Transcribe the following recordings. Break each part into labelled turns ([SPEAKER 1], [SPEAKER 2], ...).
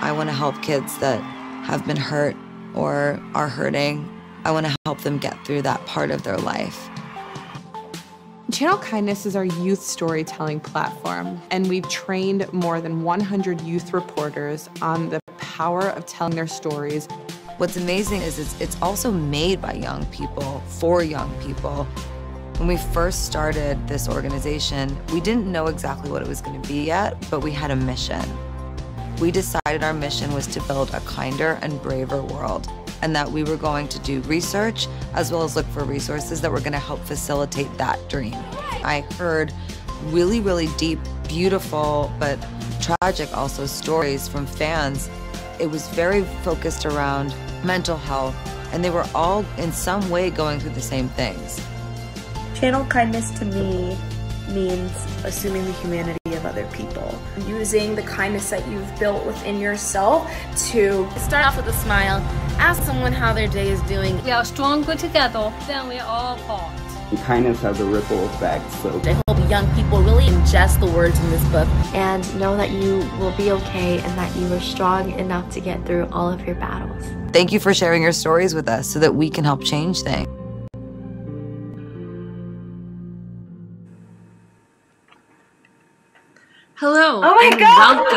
[SPEAKER 1] I want to help kids that have been hurt or are hurting. I want to help them get through that part of their life.
[SPEAKER 2] Channel Kindness is our youth storytelling platform, and we've trained more than 100 youth reporters on the power of telling their stories.
[SPEAKER 1] What's amazing is it's also made by young people, for young people. When we first started this organization, we didn't know exactly what it was going to be yet, but we had a mission. We decided our mission was to build a kinder and braver world, and that we were going to do research as well as look for resources that were going to help facilitate that dream. I heard really, really deep, beautiful, but tragic also stories from fans. It was very focused around mental health, and they were all in some way going through the same things.
[SPEAKER 3] Channel kindness to me means assuming the humanity of other people.
[SPEAKER 4] Using the kindness that you've built within yourself to
[SPEAKER 5] start off with a smile, ask someone how their day is doing.
[SPEAKER 6] We are stronger together than we are apart.
[SPEAKER 7] Kindness has a ripple effect, so
[SPEAKER 5] I hope young people really ingest the words in this book.
[SPEAKER 8] And know that you will be okay and that you are strong enough to get through all of your battles.
[SPEAKER 1] Thank you for sharing your stories with us so that we can help change things.
[SPEAKER 9] Hello.
[SPEAKER 4] Oh my
[SPEAKER 9] God.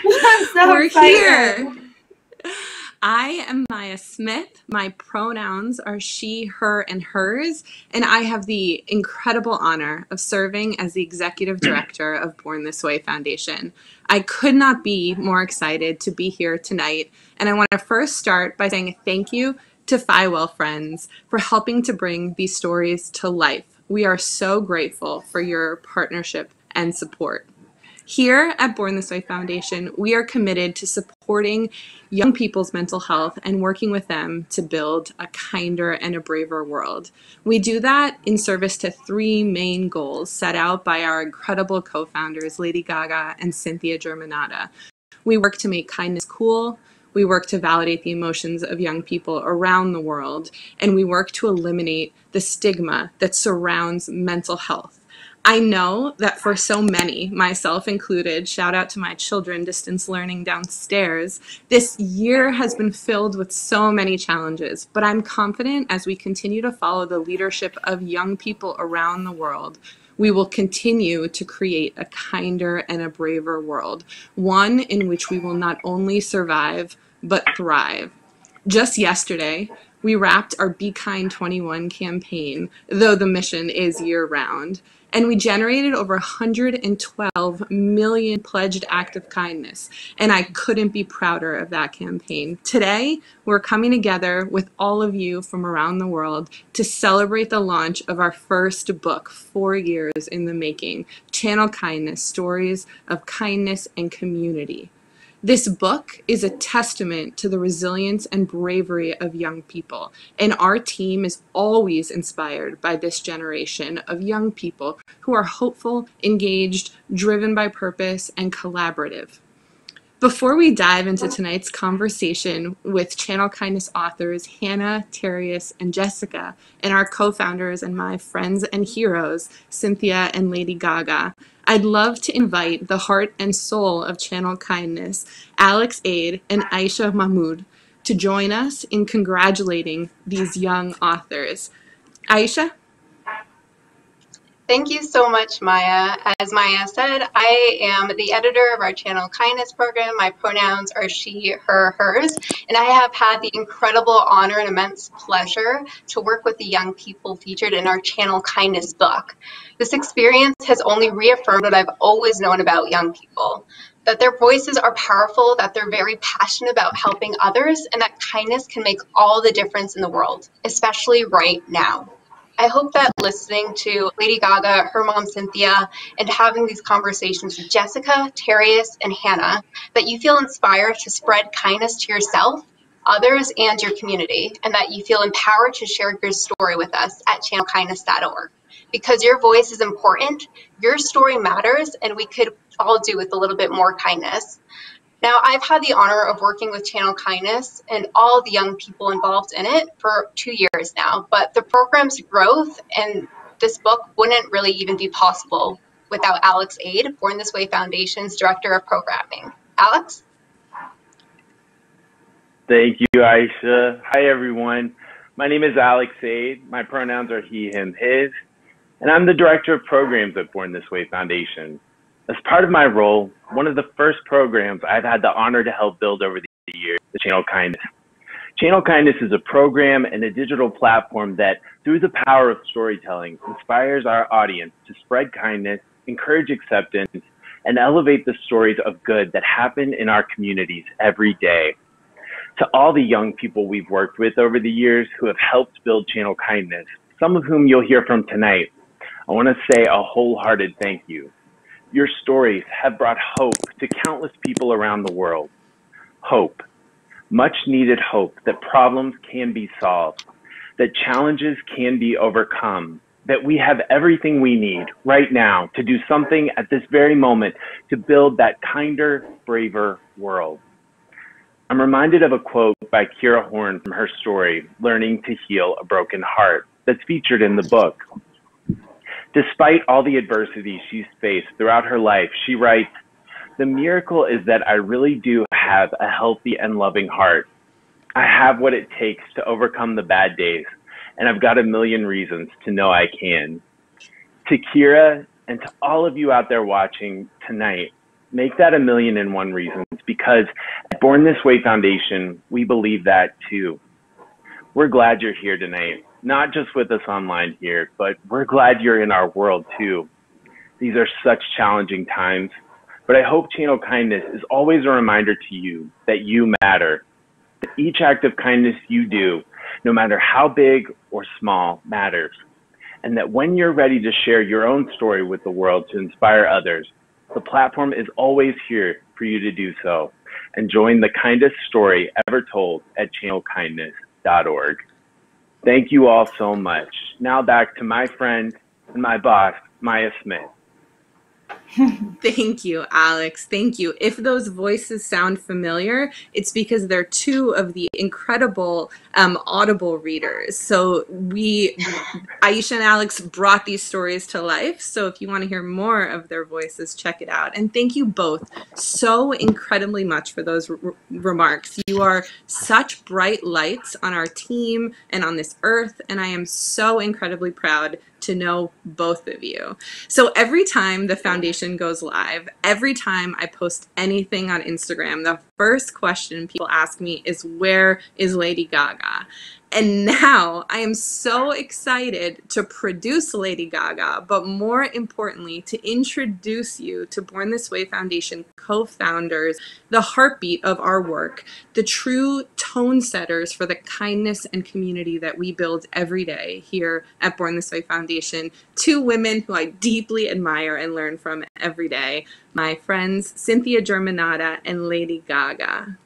[SPEAKER 9] Welcome. We're here. I am Maya Smith. My pronouns are she, her, and hers, and I have the incredible honor of serving as the executive director of Born This Way Foundation. I could not be more excited to be here tonight, and I want to first start by saying a thank you to Well Friends for helping to bring these stories to life. We are so grateful for your partnership and support. Here at Born This Way Foundation, we are committed to supporting young people's mental health and working with them to build a kinder and a braver world. We do that in service to three main goals set out by our incredible co-founders, Lady Gaga and Cynthia Germanotta. We work to make kindness cool. We work to validate the emotions of young people around the world, and we work to eliminate the stigma that surrounds mental health. I know that for so many, myself included, shout out to my children distance learning downstairs, this year has been filled with so many challenges, but I'm confident as we continue to follow the leadership of young people around the world, we will continue to create a kinder and a braver world, one in which we will not only survive, but thrive. Just yesterday, we wrapped our Be Kind 21 campaign, though the mission is year-round, and we generated over 112 million pledged acts of kindness, and I couldn't be prouder of that campaign. Today, we're coming together with all of you from around the world to celebrate the launch of our first book, 4 years in the making, Channel Kindness, Stories of Kindness and Community. This book is a testament to the resilience and bravery of young people, and our team is always inspired by this generation of young people who are hopeful, engaged, driven by purpose, and collaborative. Before we dive into tonight's conversation with Channel Kindness authors Hannah, Terrius, and Jessica, and our co-founders and my friends and heroes, Cynthia and Lady Gaga, I'd love to invite the heart and soul of Channel Kindness, Alex Aid and Aisha Mahmood, to join us in congratulating these young authors. Aisha?
[SPEAKER 10] Thank you so much, Maya. As Maya said, I am the editor of our Channel Kindness program. My pronouns are she, her, hers, and I have had the incredible honor and immense pleasure to work with the young people featured in our Channel Kindness book. This experience has only reaffirmed what I've always known about young people, that their voices are powerful, that they're very passionate about helping others, and that kindness can make all the difference in the world, especially right now. I hope that listening to Lady Gaga, her mom Cynthia, and having these conversations with Jessica, Terrius, and Hannah, that you feel inspired to spread kindness to yourself, others, and your community, and that you feel empowered to share your story with us at channelkindness.org. Because your voice is important, your story matters, and we could all do with a little bit more kindness. Now, I've had the honor of working with Channel Kindness and all the young people involved in it for 2 years now, but the program's growth and this book wouldn't really even be possible without Alex Aid, Born This Way Foundation's Director of Programming. Alex?
[SPEAKER 11] Thank you, Aisha. Hi, everyone. My name is Alex Aid. My pronouns are he, him, his, and I'm the Director of Programs at Born This Way Foundation. As part of my role, one of the first programs I've had the honor to help build over the years is Channel Kindness. Channel Kindness is a program and a digital platform that, through the power of storytelling, inspires our audience to spread kindness, encourage acceptance, and elevate the stories of good that happen in our communities every day. To all the young people we've worked with over the years who have helped build Channel Kindness, some of whom you'll hear from tonight, I want to say a wholehearted thank you. Your stories have brought hope to countless people around the world. Hope, much needed hope that problems can be solved, that challenges can be overcome, that we have everything we need right now to do something at this very moment to build that kinder, braver world. I'm reminded of a quote by Kira Horn from her story, Learning to Heal a Broken Heart, that's featured in the book. Despite all the adversity she's faced throughout her life, she writes, "The miracle is that I really do have a healthy and loving heart. I have what it takes to overcome the bad days, and I've got a million reasons to know I can." To Kira and to all of you out there watching tonight, make that 1,000,001 reasons, because at Born This Way Foundation, we believe that too. We're glad you're here tonight, not just with us online here, but we're glad you're in our world too. These are such challenging times, but I hope Channel Kindness is always a reminder to you that you matter. That each act of kindness you do, no matter how big or small, matters. And that when you're ready to share your own story with the world to inspire others, the platform is always here for you to do so. And join the kindest story ever told at channelkindness.org. Thank you all so much. Now back to my friend and my boss, Maya Smith.
[SPEAKER 9] Thank you, Alex. Thank you. If those voices sound familiar, it's because they're two of the incredible Audible readers. So Aisha and Alex brought these stories to life. So if you want to hear more of their voices, check it out. And thank you both so incredibly much for those remarks. You are such bright lights on our team and on this earth. And I am so incredibly proud to know both of you. So every time the foundation goes live, every time I post anything on Instagram, the first question people ask me is, where is Lady Gaga? And now I am so excited to produce Lady Gaga, but more importantly, to introduce you to Born This Way Foundation co-founders, the heartbeat of our work, the true tone setters for the kindness and community that we build every day here at Born This Way Foundation. Two women who I deeply admire and learn from every day, my friends Cynthia Germanotta and Lady Gaga.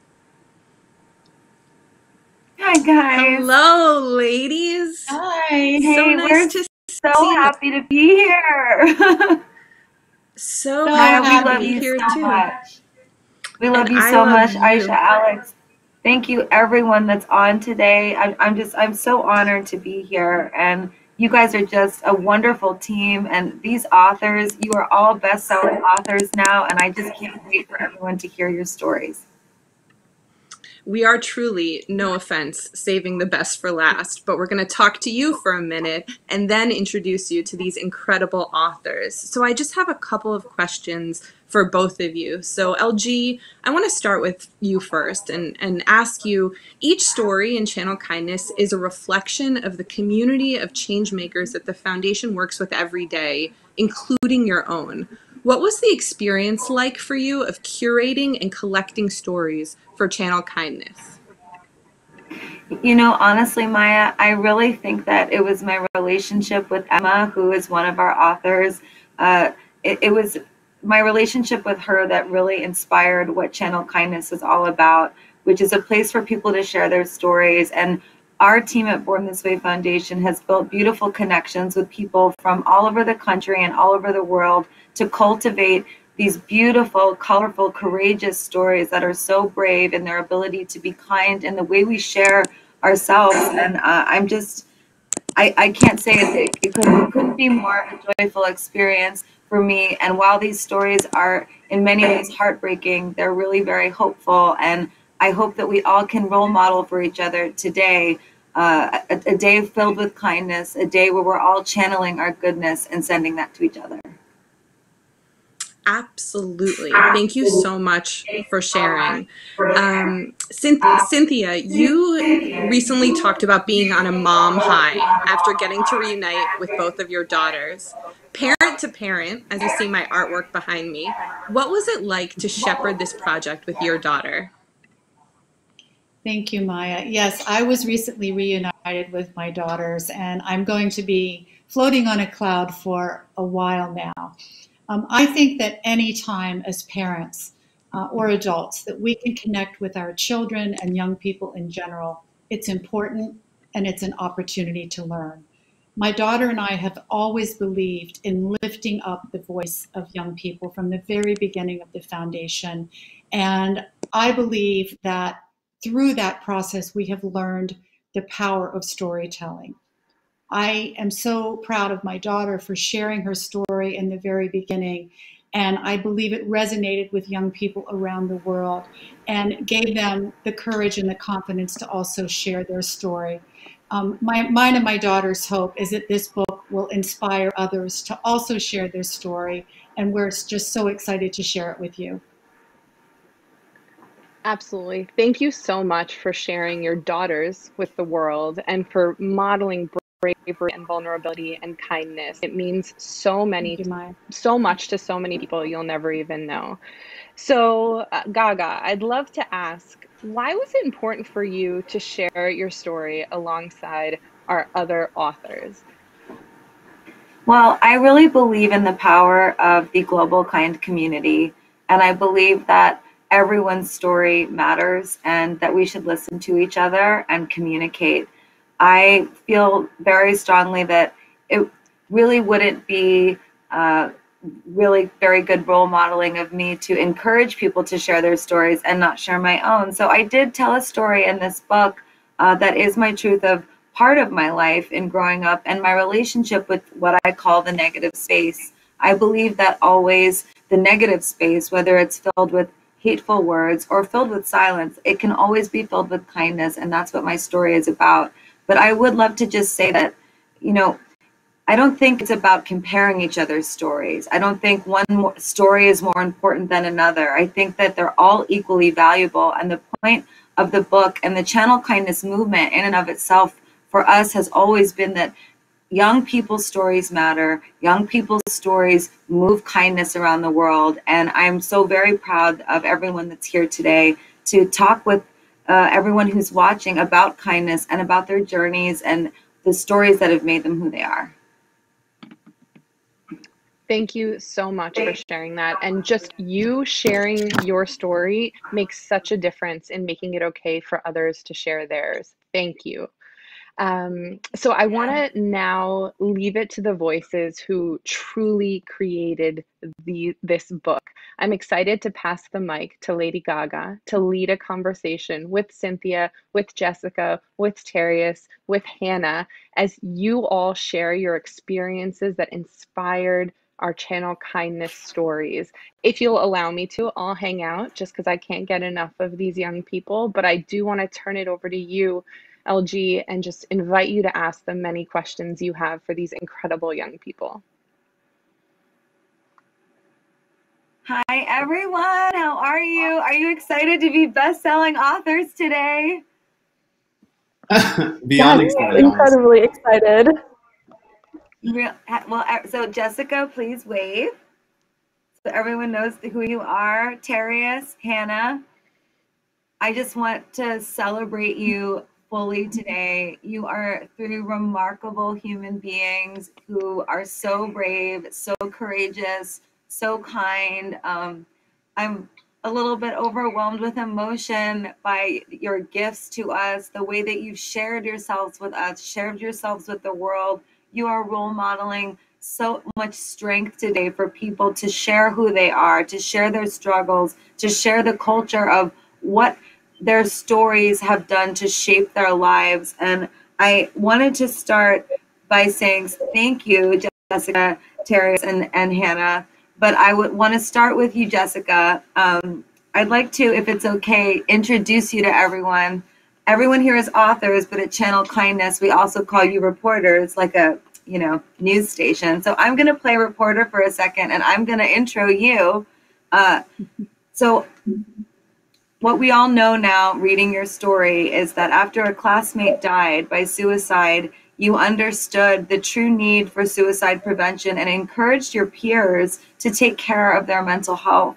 [SPEAKER 12] Hi guys.
[SPEAKER 9] Hello, ladies.
[SPEAKER 12] Hi.
[SPEAKER 9] So
[SPEAKER 12] hey,
[SPEAKER 9] nice
[SPEAKER 12] we're
[SPEAKER 9] to
[SPEAKER 12] so happy to be here.
[SPEAKER 9] so
[SPEAKER 12] Maya,
[SPEAKER 9] happy
[SPEAKER 12] we love
[SPEAKER 9] to be
[SPEAKER 12] you
[SPEAKER 9] here
[SPEAKER 12] so
[SPEAKER 9] too.
[SPEAKER 12] much. We love
[SPEAKER 9] And
[SPEAKER 12] you
[SPEAKER 9] I
[SPEAKER 12] so
[SPEAKER 9] love
[SPEAKER 12] much,
[SPEAKER 9] you.
[SPEAKER 12] Aisha, Alex. Thank you, everyone that's on today. I'm so honored to be here, and you guys are just a wonderful team. And these authors, you are all best-selling authors now, and I just can't wait for everyone to hear your stories.
[SPEAKER 9] We are truly, no offense, saving the best for last, but we're going to talk to you for a minute and then introduce you to these incredible authors. So I just have a couple of questions for both of you. So LG, I want to start with you first and ask you, each story in Channel Kindness is a reflection of the community of change makers that the foundation works with every day, including your own. What was the experience like for you of curating and collecting stories for Channel Kindness?
[SPEAKER 12] You know, honestly, Maya, I really think that it was my relationship with Emma, who is one of our authors. It was my relationship with her that really inspired what Channel Kindness is all about, which is a place for people to share their stories. And our team at Born This Way Foundation has built beautiful connections with people from all over the country and all over the world to cultivate these beautiful, colorful, courageous stories that are so brave in their ability to be kind in the way we share ourselves. And I can't say it because it couldn't be more a joyful experience for me. And while these stories are in many ways heartbreaking, they're really very hopeful. And I hope that we all can role model for each other today, a day filled with kindness, a day where we're all channeling our goodness and sending that to each other.
[SPEAKER 9] Absolutely. Thank you so much for sharing. Cynthia, you recently talked about being on a mom high after getting to reunite with both of your daughters. Parent to parent, as you see my artwork behind me, what was it like to shepherd this project with your daughter?
[SPEAKER 13] Thank you, Maya. Yes, I was recently reunited with my daughters, and I'm going to be floating on a cloud for a while now. I think that any time as parents or adults that we can connect with our children and young people in general, it's important and it's an opportunity to learn. My daughter and I have always believed in lifting up the voice of young people from the very beginning of the foundation. And I believe that through that process, we have learned the power of storytelling. I am so proud of my daughter for sharing her story in the very beginning, and I believe it resonated with young people around the world and gave them the courage and the confidence to also share their story. Mine and my daughter's hope is that this book will inspire others to also share their story, and we're just so excited to share it with you.
[SPEAKER 9] Absolutely. Thank you so much for sharing your daughters with the world and for modeling bravery and vulnerability and kindness. It means so much to so many people you'll never even know. So, Gaga, I'd love to ask, why was it important for you to share your story alongside our other authors?
[SPEAKER 12] Well, I really believe in the power of the global kind community, and I believe that everyone's story matters and that we should listen to each other and communicate. I feel very strongly that it really wouldn't be really very good role modeling of me to encourage people to share their stories and not share my own. So I did tell a story in this book that is my truth of part of my life in growing up and my relationship with what I call the negative space. I believe that always the negative space, whether it's filled with hateful words or filled with silence, it can always be filled with kindness, and that's what my story is about. But I would love to just say that, you know, I don't think it's about comparing each other's stories. I don't think one story is more important than another. I think that they're all equally valuable. And the point of the book and the Channel Kindness movement in and of itself for us has always been that young people's stories matter. Young people's stories move kindness around the world. And I'm so very proud of everyone that's here today to talk with everyone who's watching about kindness and about their journeys and the stories that have made them who they are.
[SPEAKER 9] Thank you so much for sharing that. And just you sharing your story makes such a difference in making it okay for others to share theirs. Thank you. So I want to now leave it to the voices who truly created this book. I'm excited to pass the mic to Lady Gaga to lead a conversation with Cynthia, with Jessica, with Terius, with Hannah, as you all share your experiences that inspired our Channel Kindness stories. If you'll allow me to, I'll hang out just because I can't get enough of these young people, but I do want to turn it over to you, LG, and just invite you to ask them many questions you have for these incredible young people.
[SPEAKER 12] Hi, everyone. How are you? Are you excited to be best-selling authors today?
[SPEAKER 7] Beyond excited.
[SPEAKER 3] Incredibly excited.
[SPEAKER 12] Well, so Jessica, please wave so everyone knows who you are. Terius, Hannah, I just want to celebrate you fully today. You are three remarkable human beings who are so brave, so courageous, so kind. I'm a little bit overwhelmed with emotion by your gifts to us, the way that you've shared yourselves with us, shared yourselves with the world. You are role modeling so much strength today for people to share who they are, to share their struggles, to share the culture of what their stories have done to shape their lives. And I wanted to start by saying thank you, Jessica, Terry, and Hannah. But I would want to start with you, Jessica. I'd like to, if it's okay, introduce you to everyone. Everyone here is authors, but at Channel Kindness, we also call you reporters, like a news station. So I'm going to play reporter for a second, and I'm going to intro you. So what we all know now, reading your story, is that after a classmate died by suicide, you understood the true need for suicide prevention and encouraged your peers to take care of their mental health.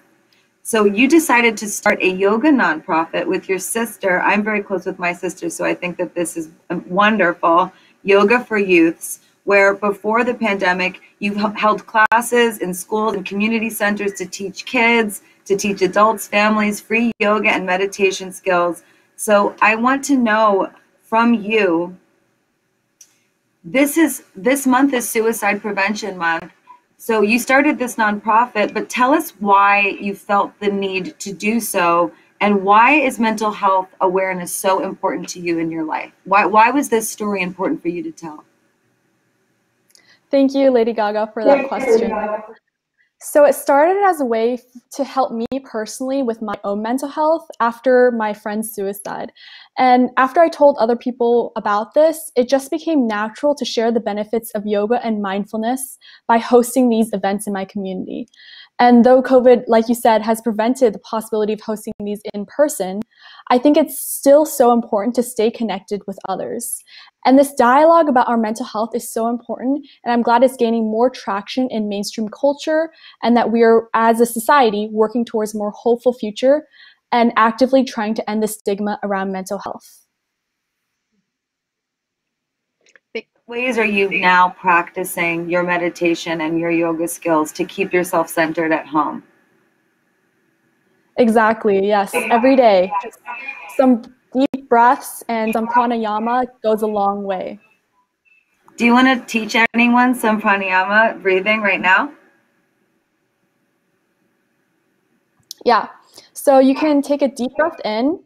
[SPEAKER 12] So you decided to start a yoga nonprofit with your sister. I'm very close with my sister, so I think that this is wonderful. Yoga for Youths, where before the pandemic, you held classes in schools and community centers to teach kids, to teach adults, families, free yoga and meditation skills. So I want to know from you, this month is Suicide Prevention Month. So you started this nonprofit, but tell us why you felt the need to do so, and why is mental health awareness so important to you in your life? Why was this story important for you to tell?
[SPEAKER 14] Thank you, Lady Gaga, for that question. So it started as a way to help me personally with my own mental health after my friend's suicide. And after I told other people about this, it just became natural to share the benefits of yoga and mindfulness by hosting these events in my community. And though COVID, like you said, has prevented the possibility of hosting these in person, I think it's still so important to stay connected with others. And this dialogue about our mental health is so important, and I'm glad it's gaining more traction in mainstream culture, and that we are, as a society, working towards a more hopeful future and actively trying to end the stigma around mental health.
[SPEAKER 12] What ways are you now practicing your meditation and your yoga skills to keep yourself centered at home?
[SPEAKER 14] Exactly, yes, every day. Some deep breaths and some pranayama goes a long way.
[SPEAKER 12] Do you want to teach anyone some pranayama breathing right now?
[SPEAKER 14] Yeah, so you can take a deep breath in,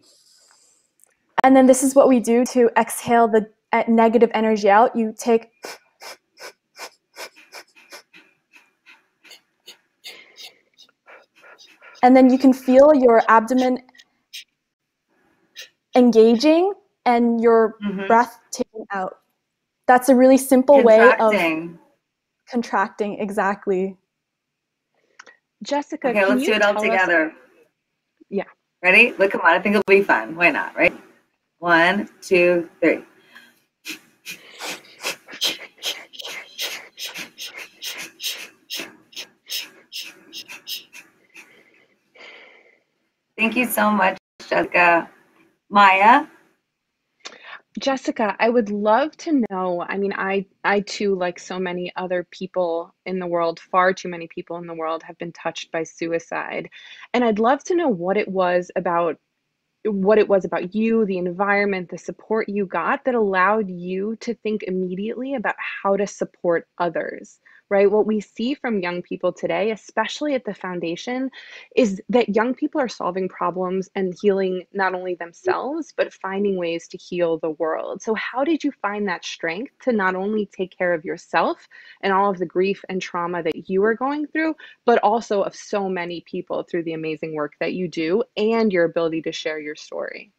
[SPEAKER 14] and then this is what we do to exhale the negative energy out. You take and then you can feel your abdomen engaging and your breath taking out. That's a really simple way of contracting, exactly.
[SPEAKER 9] Jessica,
[SPEAKER 12] okay, let's do it all together.
[SPEAKER 9] Yeah.
[SPEAKER 12] Ready? Look, come on, I think it'll be fun. Why not, right? 1, 2, 3. Thank you so much, Jessica. Maya?
[SPEAKER 9] Jessica, I would love to know, I mean, I too, like so many other people in the world, far too many people in the world have been touched by suicide. And I'd love to know what it was about you, the environment, the support you got that allowed you to think immediately about how to support others, right? What we see from young people today, especially at the foundation, is that young people are solving problems and healing not only themselves, but finding ways to heal the world. So how did you find that strength to not only take care of yourself and all of the grief and trauma that you are going through, but also of so many people through the amazing work that you do and your ability to share your story?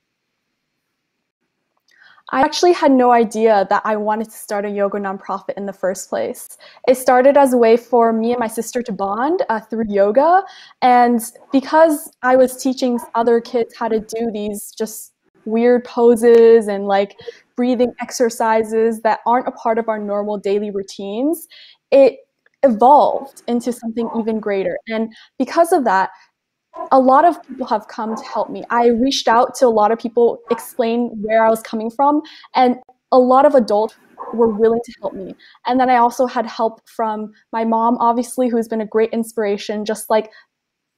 [SPEAKER 14] I actually had no idea that I wanted to start a yoga nonprofit in the first place. It started as a way for me and my sister to bond through yoga. And because I was teaching other kids how to do these just weird poses and like breathing exercises that aren't a part of our normal daily routines, it evolved into something even greater. And because of that, a lot of people have come to help me. I reached out to a lot of people, explain where I was coming from, and a lot of adults were willing to help me. And then I also had help from my mom, obviously, who's been a great inspiration, just like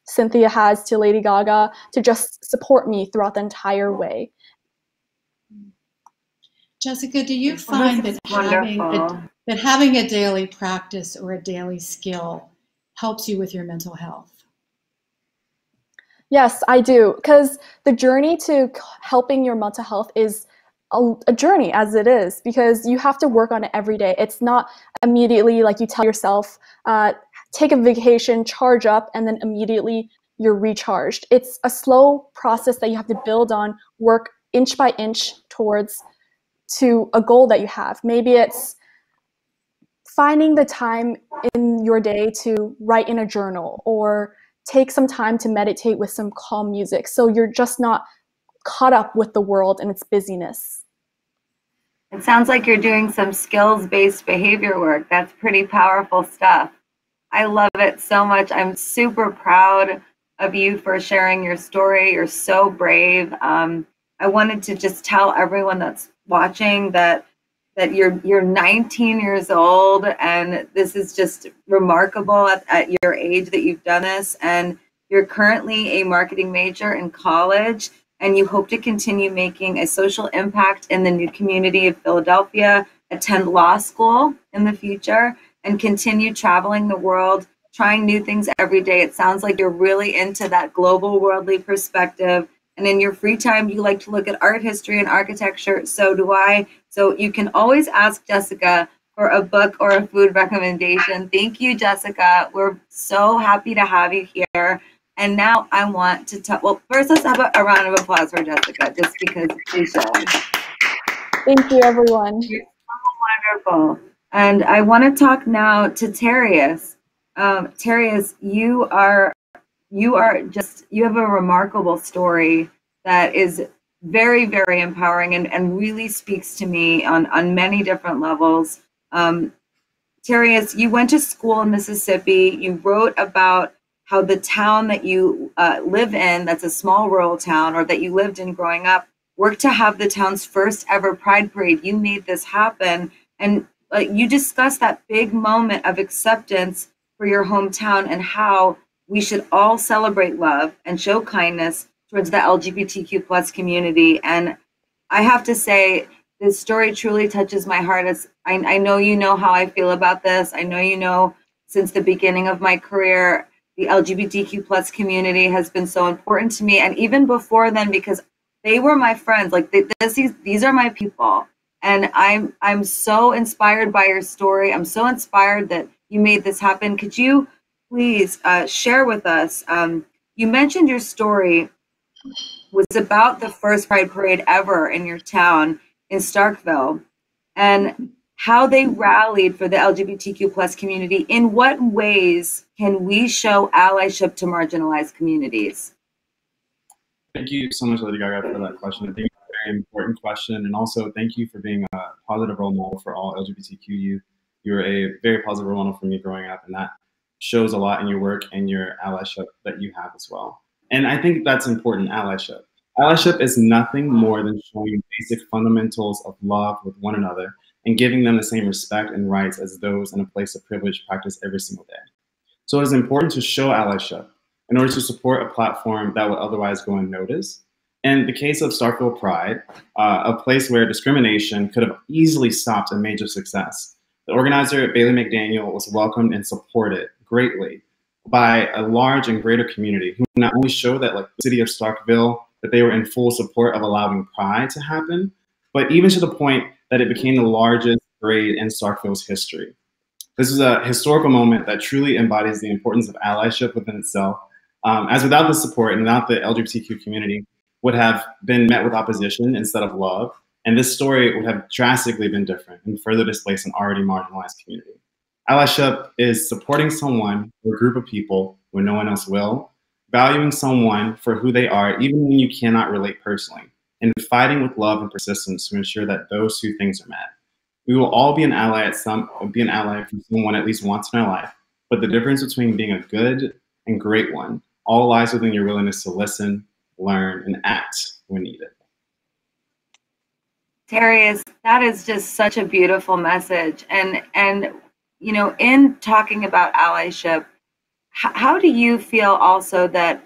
[SPEAKER 14] Cynthia has to Lady Gaga, to just support me throughout the entire way.
[SPEAKER 13] Jessica, do you find that having a daily practice or a daily skill helps you with your mental health?
[SPEAKER 14] Yes, I do, because the journey to helping your mental health is a journey as it is, because you have to work on it every day. It's not immediately like you tell yourself, take a vacation, charge up, and then immediately you're recharged. It's a slow process that you have to build on, work inch by inch towards to a goal that you have. Maybe it's finding the time in your day to write in a journal or take some time to meditate with some calm music, so you're just not caught up with the world and its busyness.
[SPEAKER 12] It sounds like you're doing some skills-based behavior work. That's pretty powerful stuff. I love it so much. I'm super proud of you for sharing your story. You're so brave. I wanted to just tell everyone that's watching that you're 19 years old, and this is just remarkable at your age that you've done this. And you're currently a marketing major in college, and you hope to continue making a social impact in the new community of Philadelphia, attend law school in the future, and continue traveling the world, trying new things every day. It sounds like you're really into that global worldly perspective. And in your free time, you like to look at art history and architecture. So do I. So you can always ask Jessica for a book or a food recommendation. Thank you, Jessica. We're so happy to have you here. And now I want to talk. Well, first, let's have a round of applause for Jessica, just because she's showing.
[SPEAKER 14] Thank you, everyone.
[SPEAKER 12] You're so wonderful. And I want to talk now to Terius. Terius, you have a remarkable story that is very, very empowering and really speaks to me on many different levels. Terius, you went to school in Mississippi. You wrote about how the town that you live in, that's a small rural town, or that you lived in growing up, worked to have the town's first ever Pride Parade. You made this happen. And you discussed that big moment of acceptance for your hometown and how we should all celebrate love and show kindness towards the LGBTQ plus community. And I have to say, this story truly touches my heart. I know you know how I feel about this. I know you know since the beginning of my career, the LGBTQ plus community has been so important to me. And even before then, because they were my friends, like these are my people. And I'm so inspired by your story. I'm so inspired that you made this happen. Could you please share with us, you mentioned your story was about the first Pride Parade ever in your town in Starkville, and how they rallied for the LGBTQ plus community. In what ways can we show allyship to marginalized communities?
[SPEAKER 15] Thank you so much, Lady Gaga, for that question. I think it's a very important question. And also thank you for being a positive role model for all LGBTQ youth. You were a very positive role model for me growing up, and that shows a lot in your work and your allyship that you have as well. And I think that's important, allyship. Allyship is nothing more than showing basic fundamentals of love with one another and giving them the same respect and rights as those in a place of privilege practice every single day. So it is important to show allyship in order to support a platform that would otherwise go unnoticed. In the case of Starkville Pride, a place where discrimination could have easily stopped a major success, the organizer, Bailey McDaniel, was welcomed and supported greatly by a large and greater community who not only showed that, like the city of Starkville, that they were in full support of allowing Pride to happen, but even to the point that it became the largest parade in Starkville's history. This is a historical moment that truly embodies the importance of allyship within itself, as without the support and without the LGBTQ community would have been met with opposition instead of love, and this story would have drastically been different and further displaced an already marginalized community. Allyship is supporting someone or a group of people when no one else will, valuing someone for who they are even when you cannot relate personally, and fighting with love and persistence to ensure that those two things are met. We will all be an ally for someone at least once in our life, but the difference between being a good and great one all lies within your willingness to listen, learn, and act when needed.
[SPEAKER 12] Terius, that is just such a beautiful message. And you know, in talking about allyship, how do you feel also that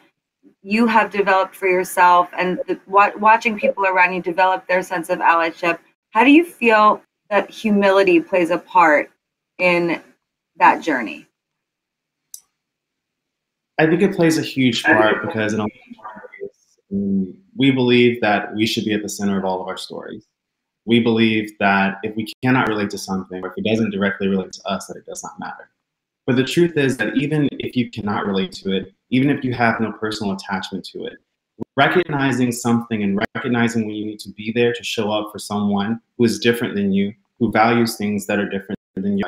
[SPEAKER 12] you have developed for yourself and watching people around you develop their sense of allyship? How do you feel that humility plays a part in that journey?
[SPEAKER 15] I think it plays a huge part because we believe that we should be at the center of all of our stories. We believe that if we cannot relate to something, or if it doesn't directly relate to us, that it does not matter. But the truth is that even if you cannot relate to it, even if you have no personal attachment to it, recognizing something and recognizing when you need to be there to show up for someone who is different than you, who values things that are different than you,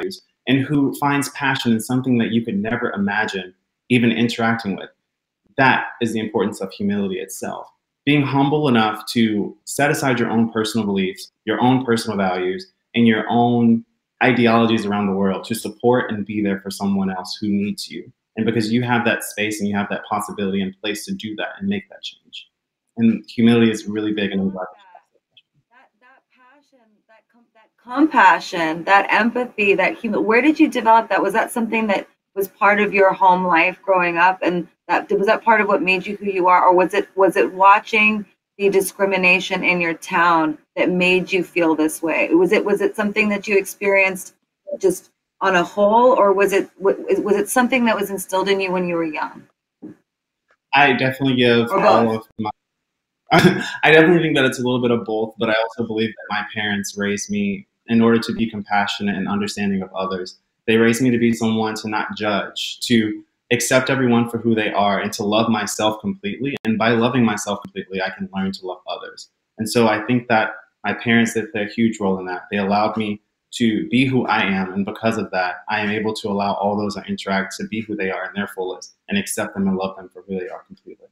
[SPEAKER 15] and who finds passion in something that you could never imagine even interacting with. That is the importance of humility itself. Being humble enough to set aside your own personal beliefs, your own personal values, and your own ideologies around the world to support and be there for someone else who needs you. And because you have that space and you have that possibility and place to do that and make that change. And humility is really big in that
[SPEAKER 12] passion, that compassion, that empathy, that where did you develop that? Was that something that was part of your home life growing up, and was that part of what made you who you are, or was it watching the discrimination in your town that made you feel this way? Was it something that you experienced just on a whole, or was it something that was instilled in you when you were young?
[SPEAKER 15] I definitely give all of my I definitely think that it's a little bit of both, but I also believe that my parents raised me in order to be compassionate and understanding of others. They raised me to be someone to not judge, to accept everyone for who they are, and to love myself completely. And by loving myself completely, I can learn to love others. And so I think that my parents did a huge role in that. They allowed me to be who I am. And because of that, I am able to allow all those I interact to be who they are in their fullest and accept them and love them for who they are completely.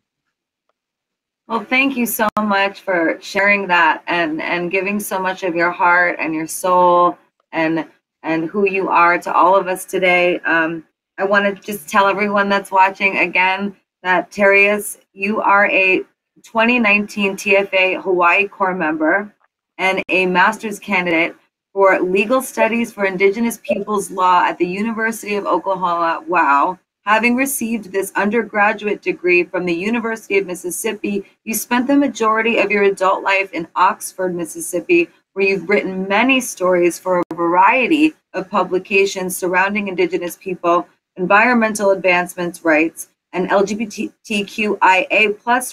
[SPEAKER 12] Well, thank you so much for sharing that and giving so much of your heart and your soul and who you are to all of us today. I want to just tell everyone that's watching again that Terius, you are a 2019 TFA Hawaii Corps member and a master's candidate for Legal Studies for Indigenous Peoples Law at the University of Oklahoma. Wow. Having received this undergraduate degree from the University of Mississippi, you spent the majority of your adult life in Oxford, Mississippi, where you've written many stories for a variety of publications surrounding Indigenous people, environmental advancements rights, and LGBTQIA+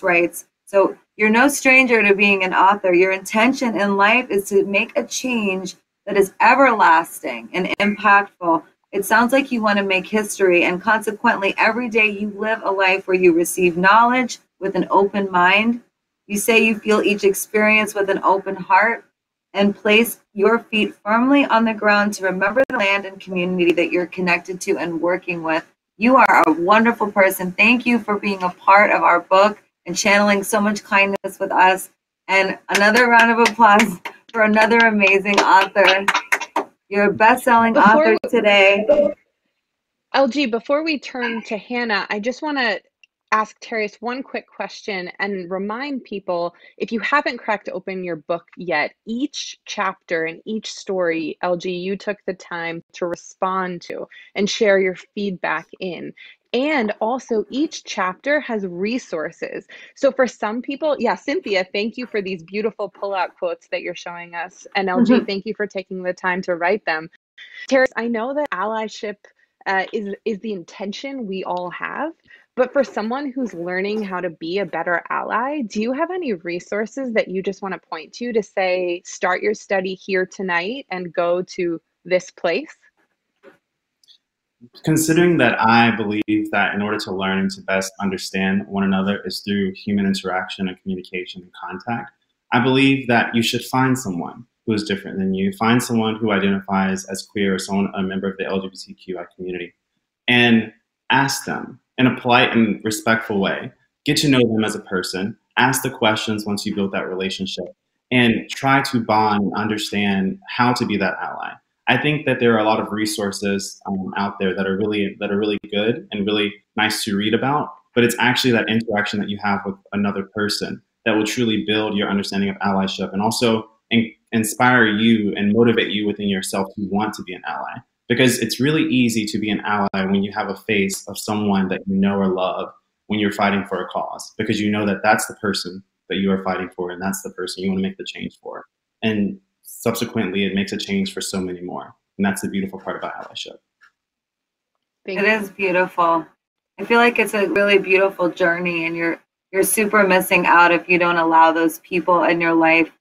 [SPEAKER 12] rights. So you're no stranger to being an author. Your intention in life is to make a change that is everlasting and impactful. It sounds like you want to make history, and consequently, every day you live a life where you receive knowledge with an open mind. You say you feel each experience with an open heart and place your feet firmly on the ground to remember the land and community that you're connected to and working with. You are a wonderful person. Thank you for being a part of our book and channeling so much kindness with us. And another round of applause for another amazing author. You're a best-selling author today.
[SPEAKER 2] LG, before we turn to Hannah, I just want to ask Terius one quick question and remind people, if you haven't cracked open your book yet, each chapter and each story, LG, you took the time to respond to and share your feedback in. And also each chapter has resources. So for some people, yeah, Cynthia, thank you for these beautiful pull-out quotes that you're showing us. And LG, thank you for taking the time to write them. Terius, I know that allyship is the intention we all have, but for someone who's learning how to be a better ally, do you have any resources that you just want to point to say, start your study here tonight and go to this place?
[SPEAKER 15] Considering that I believe that in order to learn and to best understand one another is through human interaction and communication and contact, I believe that you should find someone who is different than you, find someone who identifies as queer or someone, a member of the LGBTQI community, and ask them in a polite and respectful way, get to know them as a person, ask the questions once you build that relationship, and try to bond and understand how to be that ally. I think that there are a lot of resources out there that are really good and really nice to read about, but it's actually that interaction that you have with another person that will truly build your understanding of allyship and also inspire you and motivate you within yourself to want to be an ally. Because it's really easy to be an ally when you have a face of someone that you know or love when you're fighting for a cause, because you know that that's the person that you are fighting for and that's the person you want to make the change for. And subsequently, it makes a change for so many more. And that's the beautiful part about allyship.
[SPEAKER 12] It is beautiful. I feel like it's a really beautiful journey, and you're super missing out if you don't allow those people in your life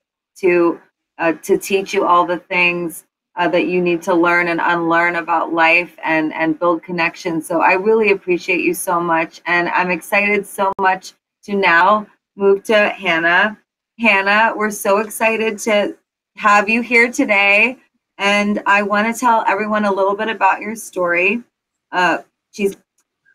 [SPEAKER 12] to to teach you all the things that you need to learn and unlearn about life and build connections. So I really appreciate you so much. And I'm excited so much to now move to Hannah. Hannah, we're so excited to have you here today. And I want to tell everyone a little bit about your story. She's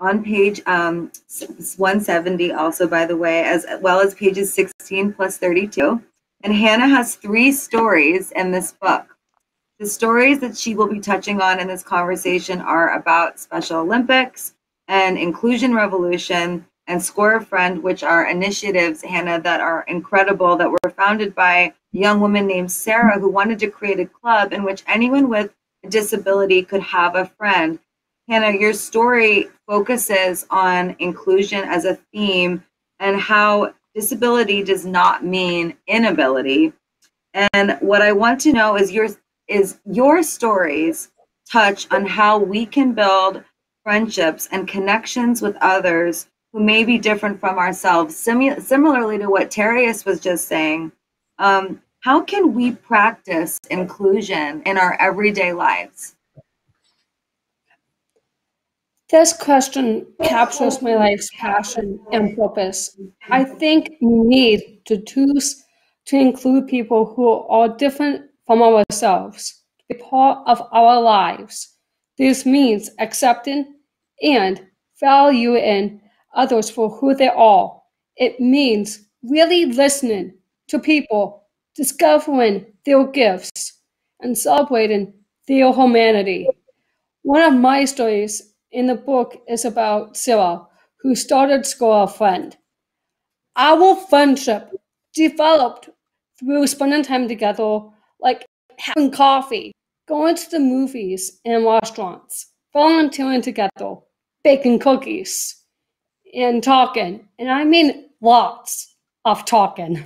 [SPEAKER 12] on page 170 also, by the way, as well as pages 16 plus 32. And Hannah has 3 stories in this book. The stories that she will be touching on in this conversation are about Special Olympics and Inclusion Revolution and Score a Friend, which are initiatives, Hannah, that are incredible, that were founded by a young woman named Sarah who wanted to create a club in which anyone with a disability could have a friend. Hannah, your story focuses on inclusion as a theme and how disability does not mean inability. And what I want to know is your stories touch on how we can build friendships and connections with others who may be different from ourselves. Similarly to what Terius was just saying, how can we practice inclusion in our everyday lives?
[SPEAKER 6] This question captures my life's passion and purpose. I think we need to choose to include people who are different from ourselves to be part of our lives. This means accepting and valuing others for who they are. It means really listening to people, discovering their gifts, and celebrating their humanity. One of my stories in the book is about Sarah, who started Score a Friend. Our friendship developed through spending time together, like having coffee, going to the movies and restaurants, volunteering together, baking cookies, and talking. And I mean lots of talking.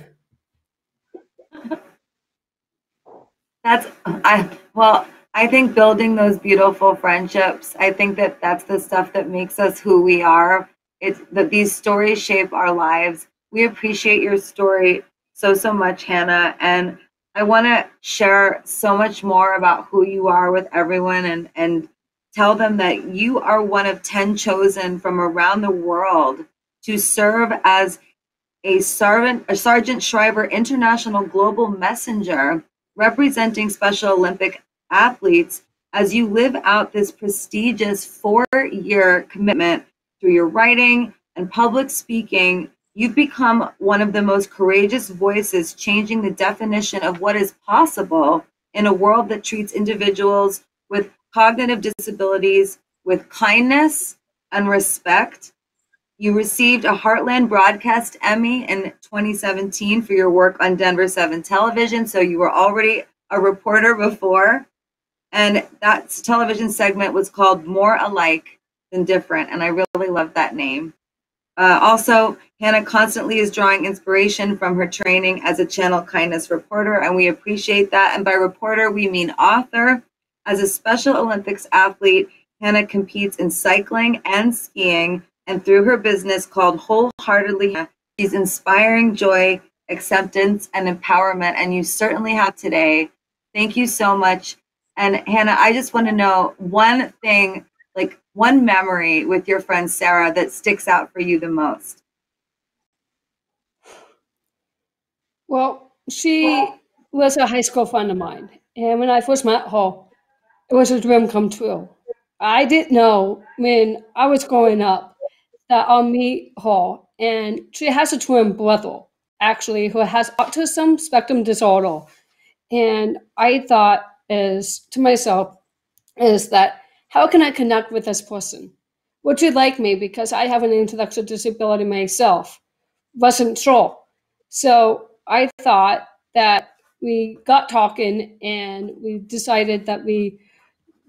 [SPEAKER 12] I think building those beautiful friendships, I think that that's the stuff that makes us who we are. It's that these stories shape our lives. We appreciate your story so much, Hannah. And I want to share so much more about who you are with everyone and tell them that you are one of 10 chosen from around the world to serve as a Sergeant Shriver International Global Messenger representing Special Olympic athletes as you live out this prestigious 4-year commitment through your writing and public speaking. You've become one of the most courageous voices changing the definition of what is possible in a world that treats individuals with cognitive disabilities with kindness and respect. You received a Heartland Broadcast Emmy in 2017 for your work on Denver 7 television, so you were already a reporter before. And that television segment was called More Alike Than Different, and I really love that name. Also, Hannah constantly is drawing inspiration from her training as a Channel Kindness reporter, and we appreciate that. And by reporter, we mean author. As a Special Olympics athlete, Hannah competes in cycling and skiing, and through her business called Wholeheartedly, she's inspiring joy, acceptance, and empowerment, and you certainly have today. Thank you so much. And Hannah, I just want to know one thing, like one memory with your friend Sarah that sticks out for you the most.
[SPEAKER 6] Well, she was a high school friend of mine. And when I first met her, it was a dream come true. I didn't know when I was growing up that I'll meet her. And she has a twin brother, actually, who has autism spectrum disorder. And I thought to myself, is that how can I connect with this person? Would you like me? Because I have an intellectual disability myself. Wasn't sure. So I thought that we got talking and we decided that we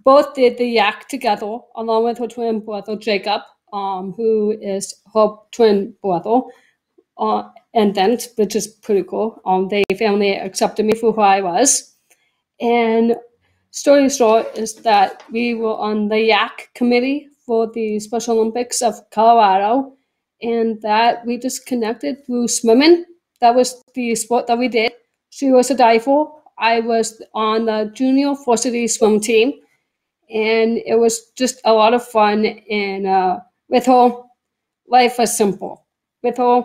[SPEAKER 6] both did the yak together along with her twin brother, Jacob, who is her twin brother. And then, which is pretty cool, they finally accepted me for who I was. And story short is that we were on the yak committee for the Special Olympics of Colorado, and that we just connected through swimming. That was the sport that we did. She was a diver, I was on the junior varsity swim team, and it was just a lot of fun. And with her, life was simple. With her,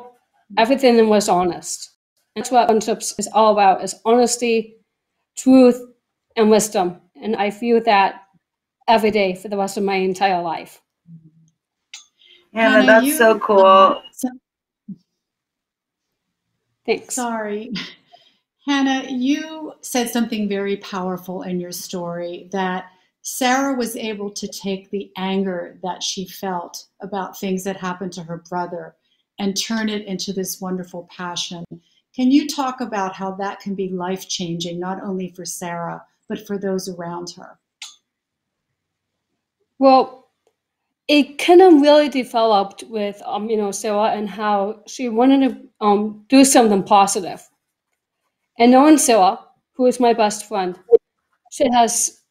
[SPEAKER 6] everything was honest. And that's what friendships is all about: is honesty, truth, and wisdom. And I feel that every day for the rest of my entire life.
[SPEAKER 12] Hannah, that's so cool.
[SPEAKER 6] Thanks.
[SPEAKER 13] Sorry. Hannah, you said something very powerful in your story, that Sarah was able to take the anger that she felt about things that happened to her brother and turn it into this wonderful passion. Can you talk about how that can be life-changing, not only for Sarah, but for those around her?
[SPEAKER 6] Well, it kind of really developed with Sarah, and how she wanted to do something positive. And knowing Sarah, who is my best friend, she has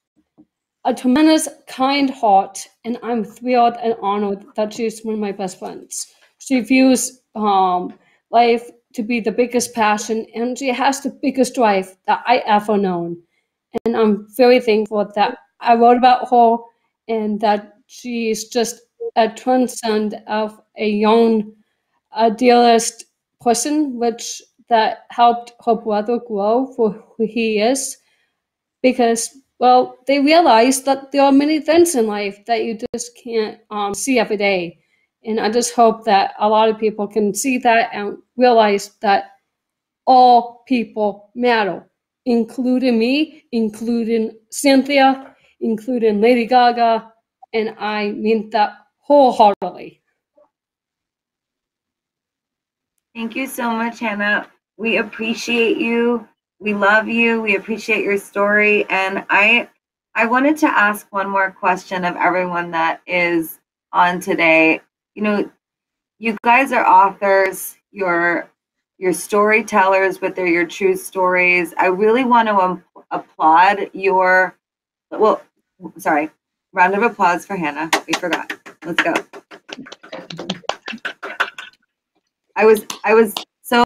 [SPEAKER 6] a tremendous kind heart, and I'm thrilled and honored that she's one of my best friends. She views life to be the biggest passion, and she has the biggest drive that I ever known. And I'm very thankful that I wrote about her, and that she's just a transcend of a young idealist person, which that helped her brother grow for who he is. Because, well, they realize that there are many things in life that you just can't see every day. And I just hope that a lot of people can see that and realize that all people matter, including me, including Cynthia, including Lady Gaga, and I mean that wholeheartedly.
[SPEAKER 12] Thank you so much, Hannah. We appreciate you. We love you. We appreciate your story. And I wanted to ask one more question of everyone that is on today. You know, you guys are authors. You're storytellers, but they're your true stories. I really want to applaud your, well, sorry, round of applause for Hannah. We forgot. Let's go. I was so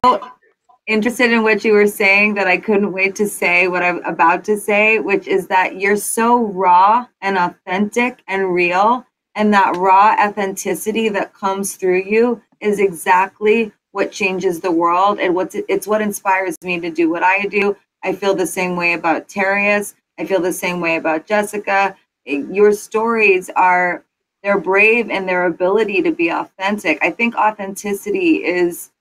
[SPEAKER 12] interested in what you were saying that I couldn't wait to say what I'm about to say, which is that you're so raw and authentic and real, and that raw authenticity that comes through you is exactly what changes the world, and it's what inspires me to do what I do. I feel the same way about Terius. I feel the same way about Jessica. Your stories they're brave in their ability to be authentic. I think authenticity is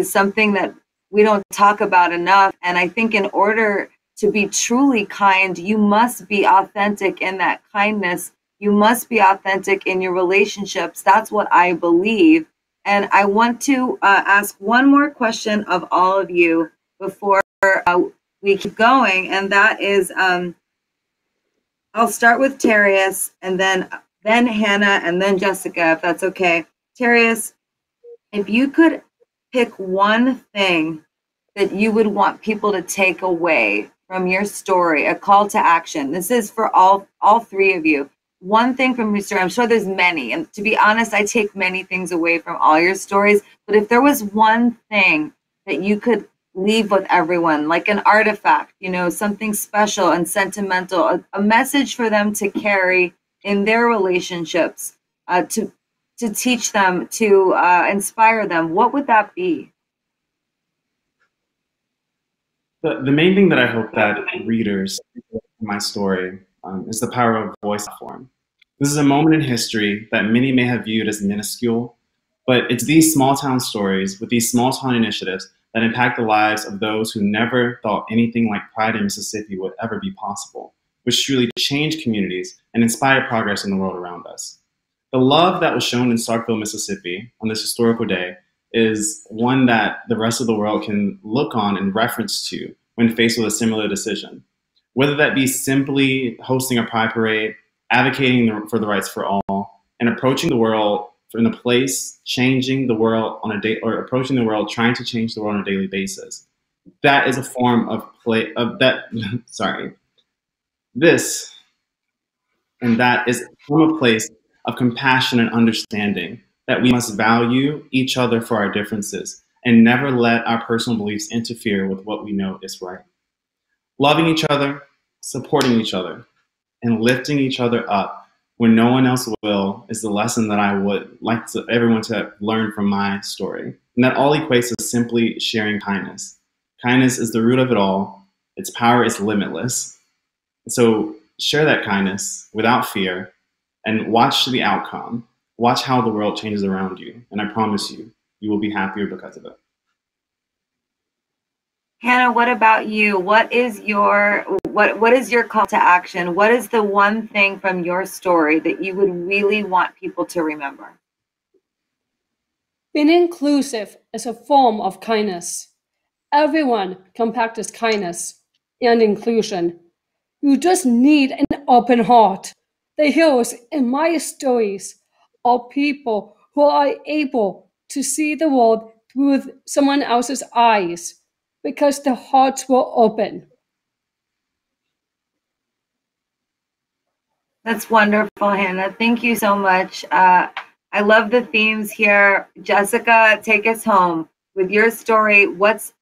[SPEAKER 12] something that we don't talk about enough. And I think in order to be truly kind, you must be authentic in that kindness. You must be authentic in your relationships. That's what I believe. And I want to ask one more question of all of you before we keep going. And that is, I'll start with Terius, and then Hannah, and then Jessica, if that's okay. Terius, if you could pick one thing that you would want people to take away from your story, a call to action. This is for all three of you. One thing from your story, I'm sure there's many, and to be honest, I take many things away from all your stories, but if there was one thing that you could leave with everyone, like an artifact, something special and sentimental, a message for them to carry in their relationships, to teach them, to inspire them, what would that be?
[SPEAKER 15] The main thing that I hope that readers take away from my story is the power of voice platform. This is a moment in history that many may have viewed as minuscule, but it's these small town stories with these small town initiatives that impact the lives of those who never thought anything like Pride in Mississippi would ever be possible, which truly change communities and inspire progress in the world around us. The love that was shown in Starkville, Mississippi on this historical day is one that the rest of the world can look on and reference to when faced with a similar decision. Whether that be simply hosting a pride parade, advocating for the rights for all, and approaching the world in a place, changing the world on a day, or approaching the world, trying to change the world on a daily basis. That is a form of play of that. Sorry, this and that is from a place of compassion and understanding that we must value each other for our differences and never let our personal beliefs interfere with what we know is right. Loving each other, supporting each other, and lifting each other up when no one else will is the lesson that I would like everyone to learn from my story. And that all equates to simply sharing kindness. Kindness is the root of it all. Its power is limitless. So share that kindness without fear and watch the outcome. Watch how the world changes around you. And I promise you, you will be happier because of it.
[SPEAKER 12] Hannah, what about you? What is your call to action? What is the one thing from your story that you would really want people to remember?
[SPEAKER 6] Being inclusive is a form of kindness. Everyone can practice kindness and inclusion. You just need an open heart. The heroes in my stories are people who are able to see the world through someone else's eyes because their hearts were open.
[SPEAKER 12] That's wonderful, Hannah. Thank you so much. I love the themes here. Jessica, take us home with your story. What's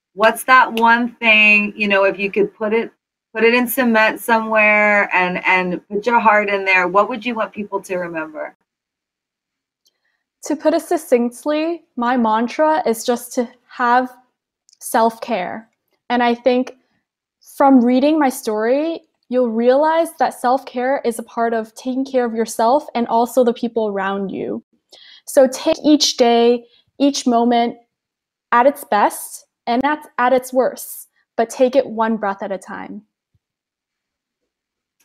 [SPEAKER 12] that one thing, if you could put it in cement somewhere and put your heart in there, what would you want people to remember?
[SPEAKER 14] To put it succinctly, my mantra is just to have self-care. And I think from reading my story, you'll realize that self-care is a part of taking care of yourself and also the people around you. So take each day, each moment at its best and at its worst, but take it one breath at a time.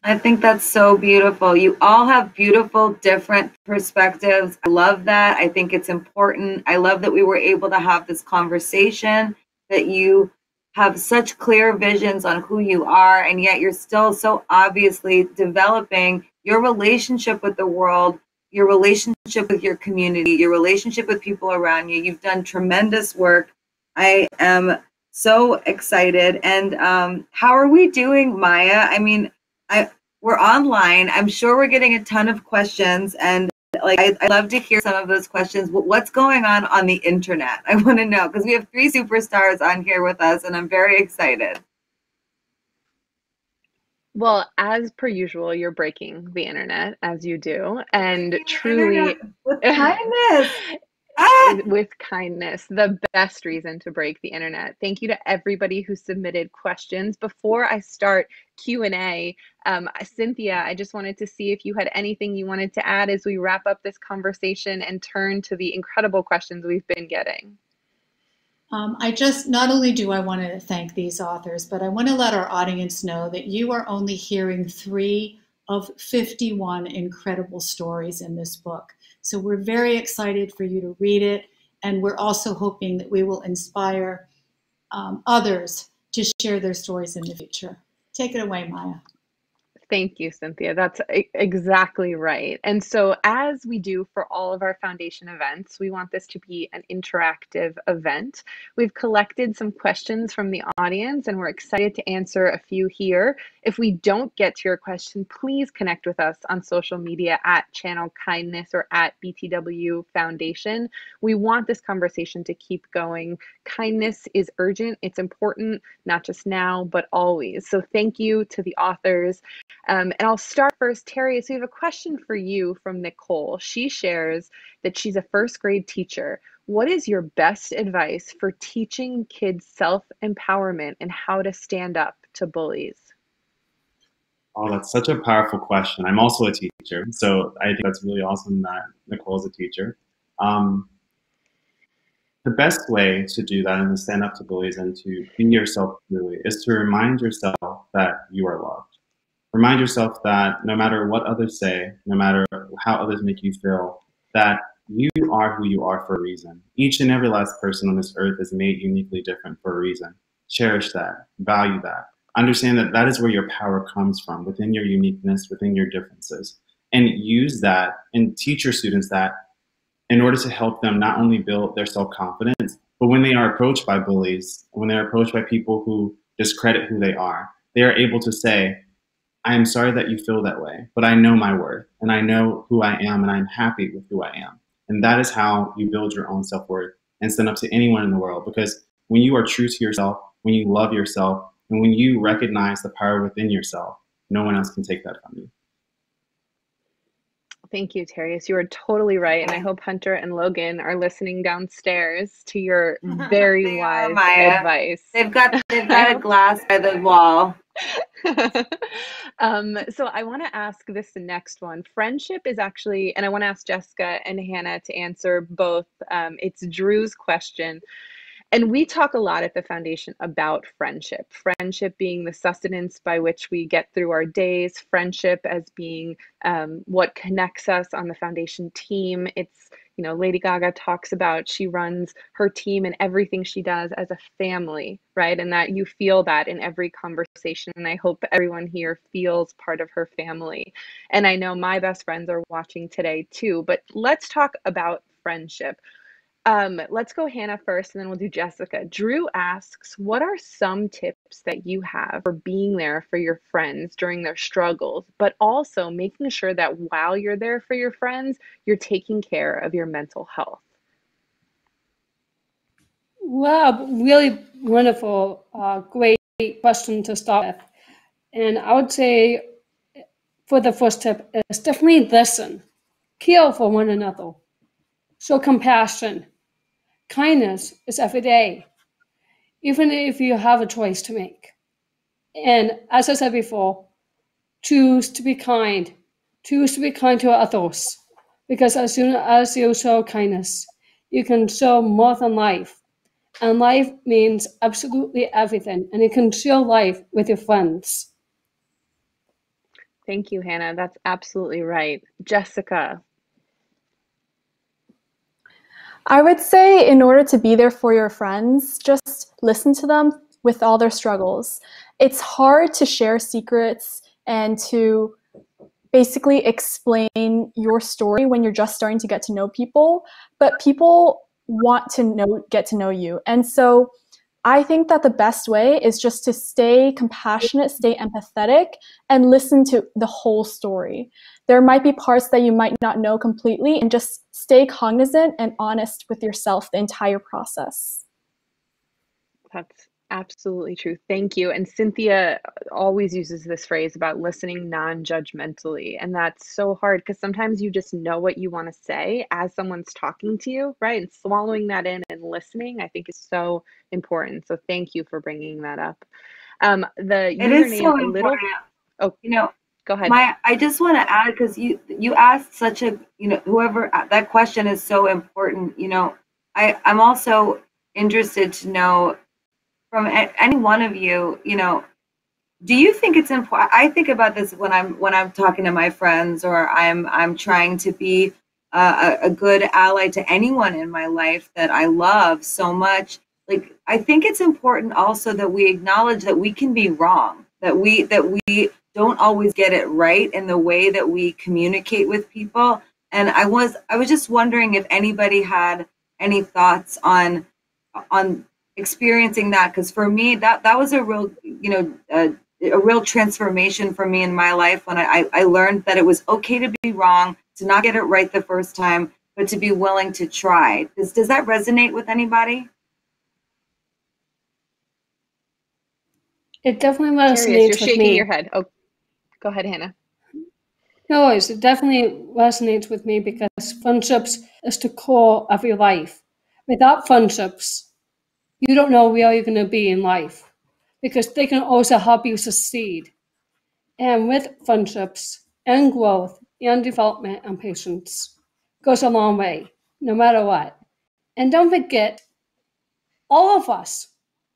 [SPEAKER 12] I think that's so beautiful. You all have beautiful, different perspectives. I love that. I think it's important. I love that we were able to have this conversation, that you have such clear visions on who you are, and yet you're still so obviously developing your relationship with the world, your relationship with your community, your relationship with people around you. You've done tremendous work. I am so excited. And how are we doing, Maya? I mean, we're online. I'm sure we're getting a ton of questions, and I'd love to hear some of those questions. What's going on the internet? I want to know, because we have 3 superstars on here with us, and I'm very excited.
[SPEAKER 2] Well, as per usual, you're breaking the internet, as you do, and truly
[SPEAKER 12] with kindness.
[SPEAKER 2] With kindness, the best reason to break the internet. Thank you to everybody who submitted questions. Before I start Q&A, Cynthia, I just wanted to see if you had anything you wanted to add as we wrap up this conversation and turn to the incredible questions we've been getting.
[SPEAKER 13] Not only do I want to thank these authors, but I want to let our audience know that you are only hearing 3 of 51 incredible stories in this book. So we're very excited for you to read it, and we're also hoping that we will inspire others to share their stories in the future. Take it away, Maya.
[SPEAKER 2] Thank you, Cynthia. That's exactly right. And so as we do for all of our foundation events, we want this to be an interactive event. We've collected some questions from the audience, and we're excited to answer a few here. If we don't get to your question, please connect with us on social media at Channel Kindness or at BTW Foundation. We want this conversation to keep going. Kindness is urgent. It's important, not just now, but always. So thank you to the authors. And I'll start first, Terry. So we have a question for you from Nicole. She shares that she's a first grade teacher. What is your best advice for teaching kids self-empowerment and how to stand up to bullies?
[SPEAKER 15] Oh, that's such a powerful question. I'm also a teacher, so I think that's really awesome that Nicole's a teacher. The best way to do that and to stand up to bullies and to be yourself truly is to remind yourself that you are loved. Remind yourself that no matter what others say, no matter how others make you feel, that you are who you are for a reason. Each and every last person on this earth is made uniquely different for a reason. Cherish that, value that. Understand that that is where your power comes from, within your uniqueness, within your differences. And use that and teach your students that in order to help them not only build their self-confidence, but when they are approached by bullies, when they're approached by people who discredit who they are able to say, I am sorry that you feel that way, but I know my worth and I know who I am and I'm happy with who I am. And that is how you build your own self-worth and stand up to anyone in the world. Because when you are true to yourself, when you love yourself, And when you recognize the power within yourself, no one else can take that from you.
[SPEAKER 2] Thank you, Terius. You are totally right. And I hope Hunter and Logan are listening downstairs to your very wise advice.
[SPEAKER 12] They've got a glass by the wall.
[SPEAKER 2] So I want to ask this next one. Friendship is actually, and I want to ask Jessica and Hannah to answer both. It's Drew's question. And we talk a lot at the foundation about friendship. Friendship being the sustenance by which we get through our days. Friendship as being what connects us on the foundation team. It's, you know, Lady Gaga talks about she runs her team and everything she does as a family, right? And that you feel that in every conversation. And I hope everyone here feels part of her family. And I know my best friends are watching today too. But let's talk about friendship. Let's go Hannah first, and then we'll do Jessica. Drew asks, what are some tips that you have for being there for your friends during their struggles, but also making sure that while you're there for your friends, you're taking care of your mental health?
[SPEAKER 6] Wow, really wonderful, great question to start with. And I would say for the first tip is definitely listen, care for one another, show compassion. Kindness is every day, even if you have a choice to make. And as I said before, choose to be kind. Choose to be kind to others. Because as soon as you show kindness, you can show more than life. And life means absolutely everything. And you can share life with your friends.
[SPEAKER 2] Thank you, Hannah. That's absolutely right. Jessica.
[SPEAKER 14] I would say in order to be there for your friends, just listen to them with all their struggles. It's hard to share secrets and to basically explain your story when you're just starting to get to know people, but people want to get to know you. And so I think that the best way is just to stay compassionate, stay empathetic, and listen to the whole story. There might be parts that you might not know completely, and just stay cognizant and honest with yourself the entire process.
[SPEAKER 2] That's absolutely true. Thank you. And Cynthia always uses this phrase about listening non-judgmentally. And that's so hard because sometimes you just know what you want to say as someone's talking to you, right? And swallowing that in and listening, I think, is so important. So thank you for bringing that up. The
[SPEAKER 12] It is so
[SPEAKER 2] username,
[SPEAKER 12] important.
[SPEAKER 2] Oh,
[SPEAKER 12] you know,
[SPEAKER 2] go ahead.
[SPEAKER 12] I just want to add, because you asked such a, whoever, that question is so important. I'm also interested to know from any one of you, do you think it's important? I think about this when I'm talking to my friends, or I'm trying to be a good ally to anyone in my life that I love so much. Like, I think it's important also that we acknowledge that we can be wrong, that we don't always get it right in the way that we communicate with people. And I was just wondering if anybody had any thoughts on experiencing that, because for me that was a real a real transformation for me in my life when I learned that it was okay to be wrong, to not get it right the first time, but to be willing to try. Does that resonate with anybody?
[SPEAKER 6] It definitely resonates
[SPEAKER 2] You're
[SPEAKER 6] with
[SPEAKER 2] shaking
[SPEAKER 6] me.
[SPEAKER 2] your head. Oh, go ahead, Hannah.
[SPEAKER 6] No worries. It definitely resonates with me because friendships is the core of your life. Without friendships, you don't know where you're going to be in life, because they can also help you succeed. And with friendships and growth and development and patience goes a long way, no matter what. And don't forget, all of us,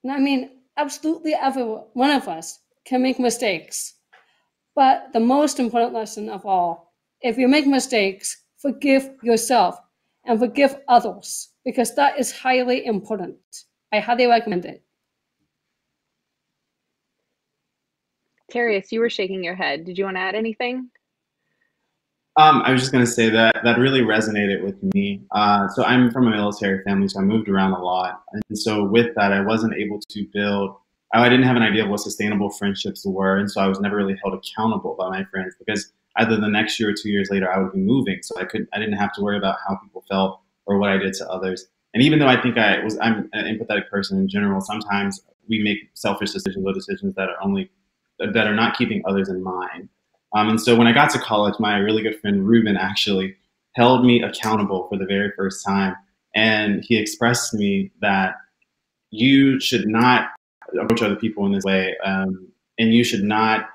[SPEAKER 6] and I mean absolutely every one of us, can make mistakes. But the most important lesson of all, if you make mistakes, forgive yourself and forgive others, because that is highly important. I highly recommend it.
[SPEAKER 2] Terius, you were shaking your head. Did you want to add anything?
[SPEAKER 15] I was just going to say that really resonated with me. So I'm from a military family, so I moved around a lot. And so with that, I wasn't able to build, I didn't have an idea of what sustainable friendships were. And so I was never really held accountable by my friends, because either the next year or 2 years later, I would be moving. So I didn't have to worry about how people felt or what I did to others. And even though I think I'm an empathetic person in general, sometimes we make selfish decisions or decisions that are not keeping others in mind. And so when I got to college, my really good friend Ruben actually held me accountable for the very first time. And he expressed to me that you should not approach other people in this way. And you should not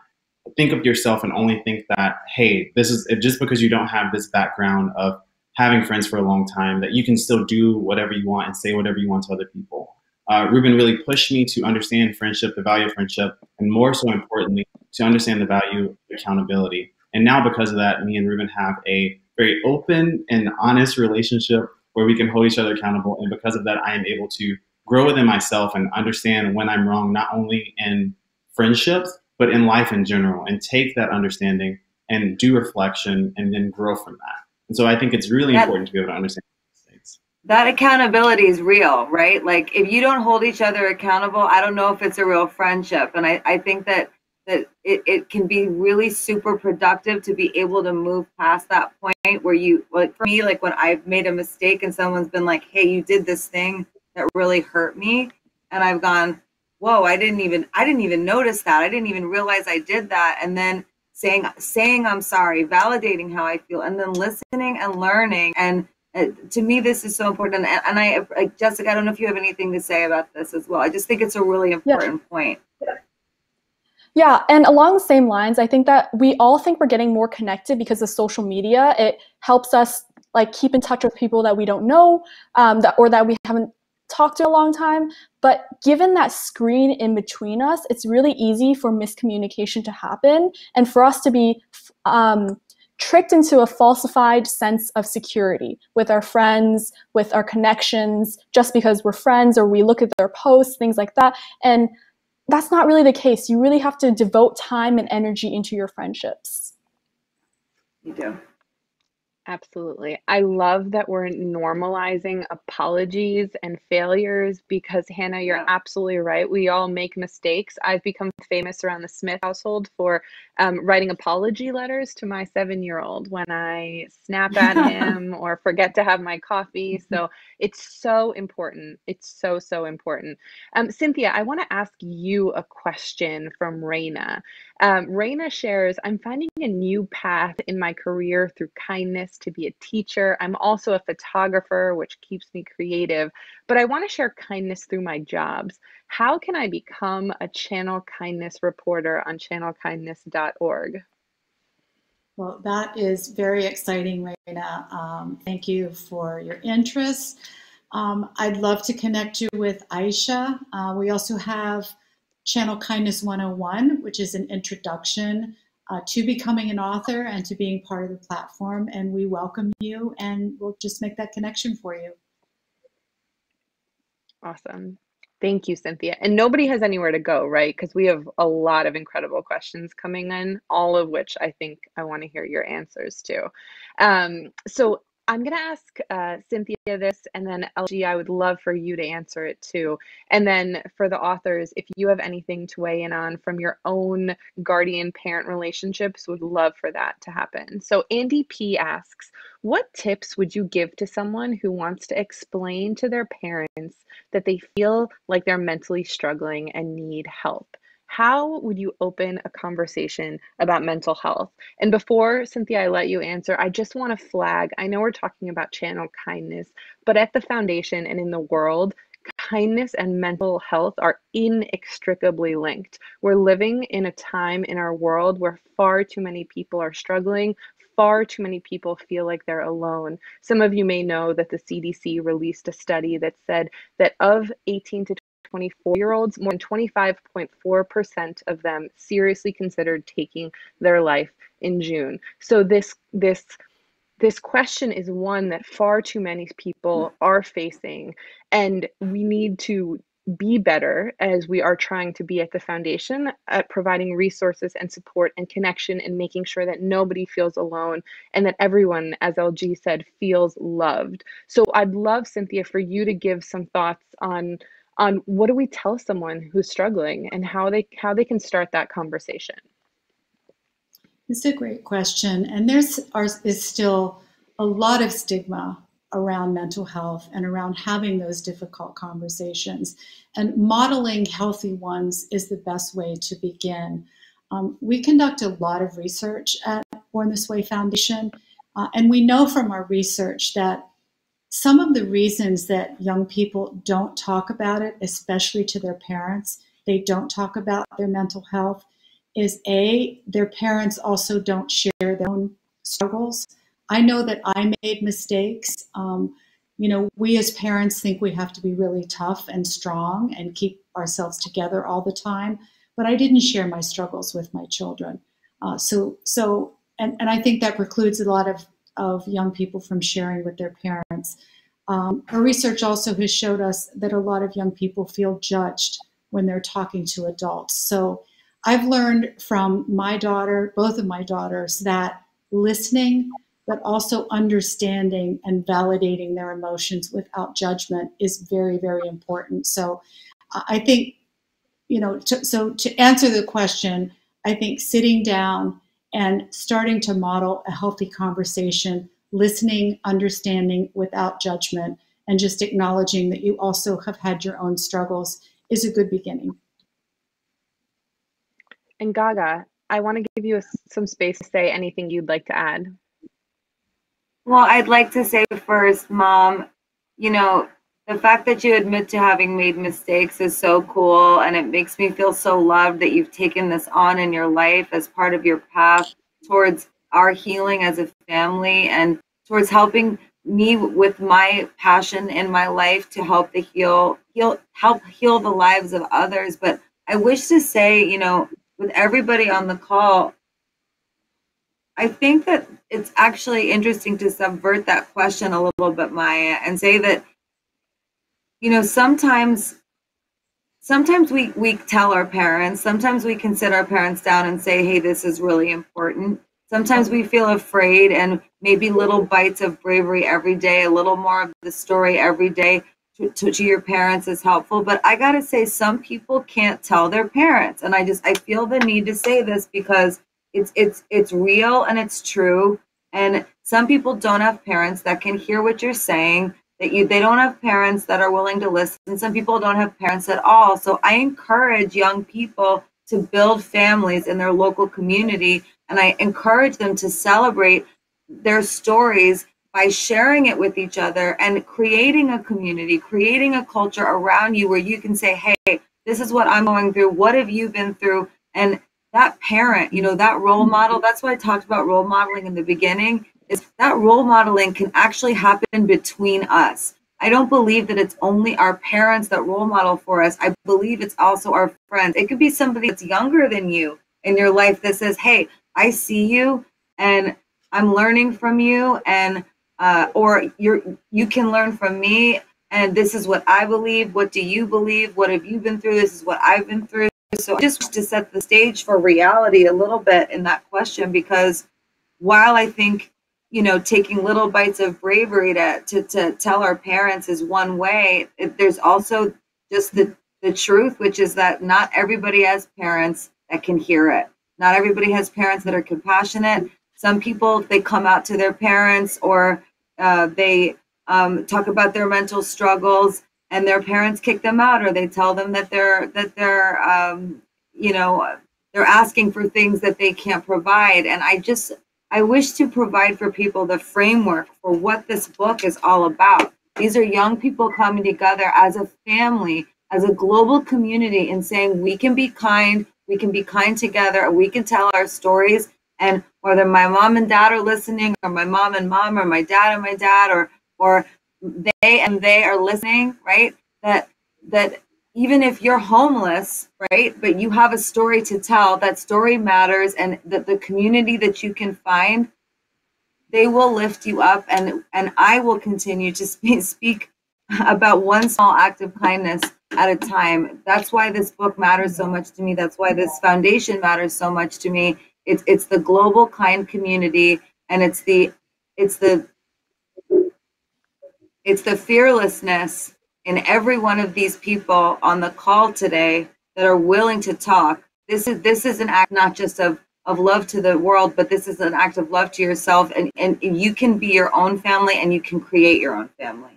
[SPEAKER 15] think of yourself and only think that, hey, this is just because you don't have this background of having friends for a long time, that you can still do whatever you want and say whatever you want to other people. Ruben really pushed me to understand friendship, the value of friendship, and more so importantly, to understand the value of accountability. And now because of that, me and Ruben have a very open and honest relationship where we can hold each other accountable. And because of that, I am able to grow within myself and understand when I'm wrong, not only in friendships, but in life in general, and take that understanding and do reflection and then grow from that. And so I think it's really important to be able to understand mistakes.
[SPEAKER 12] That accountability is real, right? Like if you don't hold each other accountable, I don't know if it's a real friendship. And I think that it can be really super productive to be able to move past that point where you, like for me, like when I've made a mistake and someone's been like, hey, you did this thing that really hurt me. And I've gone, whoa, I didn't even notice that. I didn't even realize I did that. And then saying I'm sorry, validating how I feel, and then listening and learning. And to me, this is so important. And I, like Jessica, I don't know if you have anything to say about this as well. I just think it's a really important point.
[SPEAKER 14] Yeah, and along the same lines, I think that we all think we're getting more connected because of social media. It helps us like keep in touch with people that we don't know, or that we haven't talked to in a long time. But given that screen in between us, it's really easy for miscommunication to happen and for us to be tricked into a falsified sense of security with our friends, with our connections, just because we're friends or we look at their posts, things like that. And that's not really the case. You really have to devote time and energy into your friendships.
[SPEAKER 12] You do.
[SPEAKER 2] Absolutely. I love that we're normalizing apologies and failures because, Hannah, you're absolutely right. We all make mistakes. I've become famous around the Smith household for writing apology letters to my 7-year-old when I snap at him or forget to have my coffee. So it's so important. It's so, so important. Cynthia, I want to ask you a question from Raina. Raina shares, I'm finding a new path in my career through kindness to be a teacher. I'm also a photographer, which keeps me creative, but I want to share kindness through my jobs. How can I become a channel kindness reporter on channelkindness.org?
[SPEAKER 13] Well, that is very exciting, Raina. Thank you for your interest. I'd love to connect you with Aisha. We also have Channel Kindness 101, which is an introduction to becoming an author and to being part of the platform. And we welcome you, and we'll just make that connection for you.
[SPEAKER 2] Awesome. Thank you, Cynthia. And nobody has anywhere to go, right? Because we have a lot of incredible questions coming in, all of which I think I want to hear your answers to. So I'm going to ask Cynthia this, and then LG, I would love for you to answer it too. And then for the authors, if you have anything to weigh in on from your own guardian-parent relationships, would love for that to happen. So Andy P asks, what tips would you give to someone who wants to explain to their parents that they feel like they're mentally struggling and need help? How would you open a conversation about mental health? And before, Cynthia, I let you answer, I just want to flag, I know we're talking about channel kindness, but at the foundation and in the world, kindness and mental health are inextricably linked. We're living in a time in our world where far too many people are struggling. Far too many people feel like they're alone. Some of you may know that the CDC released a study that said that of 18 to 24-year-olds, more than 25.4% of them seriously considered taking their life in June. So this question is one that far too many people are facing, and we need to be better, as we are trying to be at the foundation, at providing resources and support and connection and making sure that nobody feels alone and that everyone, as LG said, feels loved. So I'd love, Cynthia, for you to give some thoughts on what do we tell someone who's struggling and how they can start that conversation.
[SPEAKER 13] It's a great question. And is still a lot of stigma around mental health and around having those difficult conversations. And modeling healthy ones is the best way to begin. We conduct a lot of research at Born This Way Foundation, and we know from our research that some of the reasons that young people don't talk about it, especially to their parents, they don't talk about their mental health, is A, their parents also don't share their own struggles. I know that I made mistakes. We as parents think we have to be really tough and strong and keep ourselves together all the time, but I didn't share my struggles with my children. And I think that precludes a lot of young people from sharing with their parents. Our research also has showed us that a lot of young people feel judged when they're talking to adults. So I've learned from my daughter, both of my daughters, that listening, but also understanding and validating their emotions without judgment is very, very important. So I think, to answer the question, I think sitting down and starting to model a healthy conversation, listening, understanding without judgment, and just acknowledging that you also have had your own struggles is a good beginning.
[SPEAKER 2] And Gaga, I want to give you some space to say anything you'd like to add.
[SPEAKER 12] Well, I'd like to say first, Mom, the fact that you admit to having made mistakes is so cool, and it makes me feel so loved that you've taken this on in your life as part of your path towards our healing as a family and towards helping me with my passion in my life to help heal the lives of others. But I wish to say, with everybody on the call, I think that it's actually interesting to subvert that question a little bit, Maya, and say that, sometimes we tell our parents, sometimes we can sit our parents down and say, hey, this is really important. Sometimes we feel afraid, and maybe little bites of bravery every day, a little more of the story every day to your parents is helpful. But I gotta say, some people can't tell their parents, and I feel the need to say this because it's real and it's true. And some people don't have parents that can hear what you're saying. They don't have parents that are willing to listen. Some people don't have parents at all. So I encourage young people to build families in their local community, and I encourage them to celebrate their stories by sharing it with each other and creating a community, creating a culture around you where you can say, hey, this is what I'm going through. What have you been through? And that parent, that role model, that's why I talked about role modeling in the beginning, is that role modeling can actually happen between us. I don't believe that it's only our parents that role model for us. I believe it's also our friends. It could be somebody that's younger than you in your life that says, hey, I see you and I'm learning from you, and or you can learn from me, and this is what I believe. What do you believe? What have you been through? This is what I've been through. So just to set the stage for reality a little bit in that question, because while I think, taking little bites of bravery to tell our parents is one way, there's also just the truth, which is that not everybody has parents that can hear it. Not everybody has parents that are compassionate. Some people, they come out to their parents, or they talk about their mental struggles, and their parents kick them out, or they tell them that they're asking for things that they can't provide. And I wish to provide for people the framework for what this book is all about. These are young people coming together as a family, as a global community, and saying we can be kind together, and we can tell our stories. And whether my mom and dad are listening, or my mom and mom, or my dad and my dad, or they are listening, right? That even if you're homeless, right, but you have a story to tell, that story matters, and that the community that you can find, they will lift you up, and I will continue to speak about one small act of kindness at a time. That's why this book matters so much to me. That's why this foundation matters so much to me. It's the global kind community, and it's the fearlessness in every one of these people on the call today that are willing to talk. This is an act not just of love to the world, but this is an act of love to yourself, and you can be your own family and you can create your own family.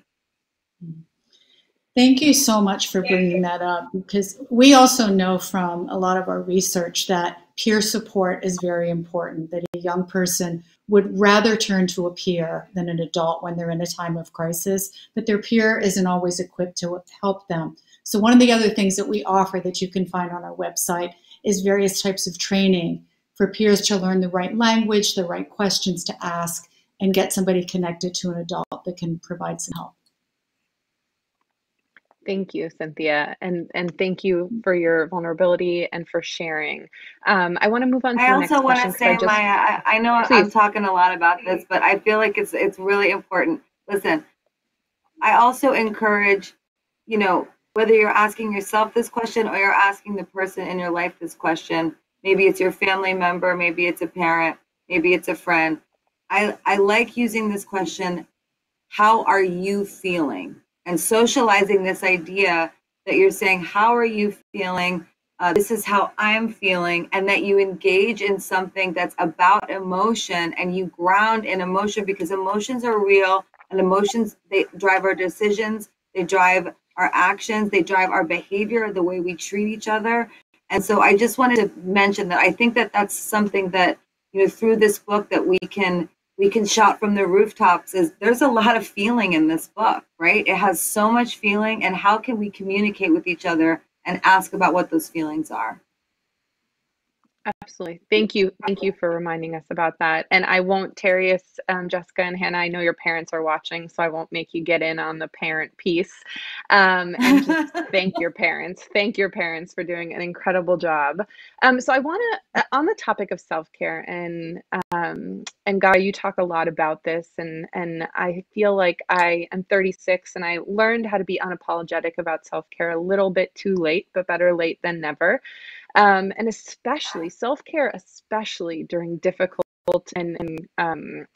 [SPEAKER 13] Thank you so much for bringing that up, because we also know from a lot of our research that peer support is very important, that a young person would rather turn to a peer than an adult when they're in a time of crisis, but their peer isn't always equipped to help them. So one of the other things that we offer that you can find on our website is various types of training for peers to learn the right language, the right questions to ask, and get somebody connected to an adult that can provide some help.
[SPEAKER 2] Thank you, Cynthia, and thank you for your vulnerability and for sharing. I want to move on to the next question.
[SPEAKER 12] I also want to say, Maya, I know I'm talking a lot about this, but I feel like it's really important. Listen, I also encourage, you know, whether you're asking yourself this question or you're asking the person in your life this question, maybe it's your family member, maybe it's a parent, maybe it's a friend. I like using this question, how are you feeling? And socializing this idea that you're saying, how are you feeling? This is how I'm feeling, and that you engage in something that's about emotion and you ground in emotion, because emotions are real, and emotions, they drive our decisions, they drive our actions, they drive our behavior, the way we treat each other. And so I just wanted to mention that I think that that's something that, you know, through this book that we can shout from the rooftops, is there's a lot of feeling in this book, right? It has so much feeling, and how can we communicate with each other and ask about what those feelings are?
[SPEAKER 2] Absolutely. Thank you. Thank you for reminding us about that. And I won't, Terius, Jessica, and Hannah, I know your parents are watching, so I won't make you get in on the parent piece. And just thank your parents. Thank your parents for doing an incredible job. So I want to, on the topic of self-care, and Gaga, you talk a lot about this, and I feel like I am 36 and I learned how to be unapologetic about self-care a little bit too late, but better late than never. And especially self-care, especially during difficult and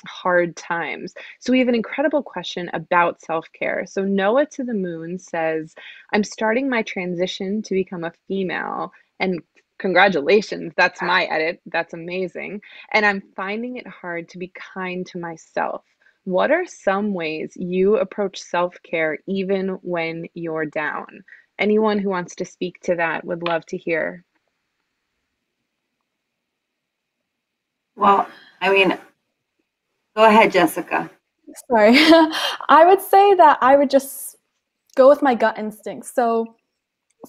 [SPEAKER 2] hard times. So we have an incredible question about self-care. So Noah to the Moon says, I'm starting my transition to become a female, and congratulations, that's my edit. That's amazing. And I'm finding it hard to be kind to myself. What are some ways you approach self-care even when you're down? Anyone who wants to speak to that would love to hear.
[SPEAKER 12] Well, I mean, go ahead, Jessica.
[SPEAKER 14] Sorry. I would say that I would just go with my gut instincts. So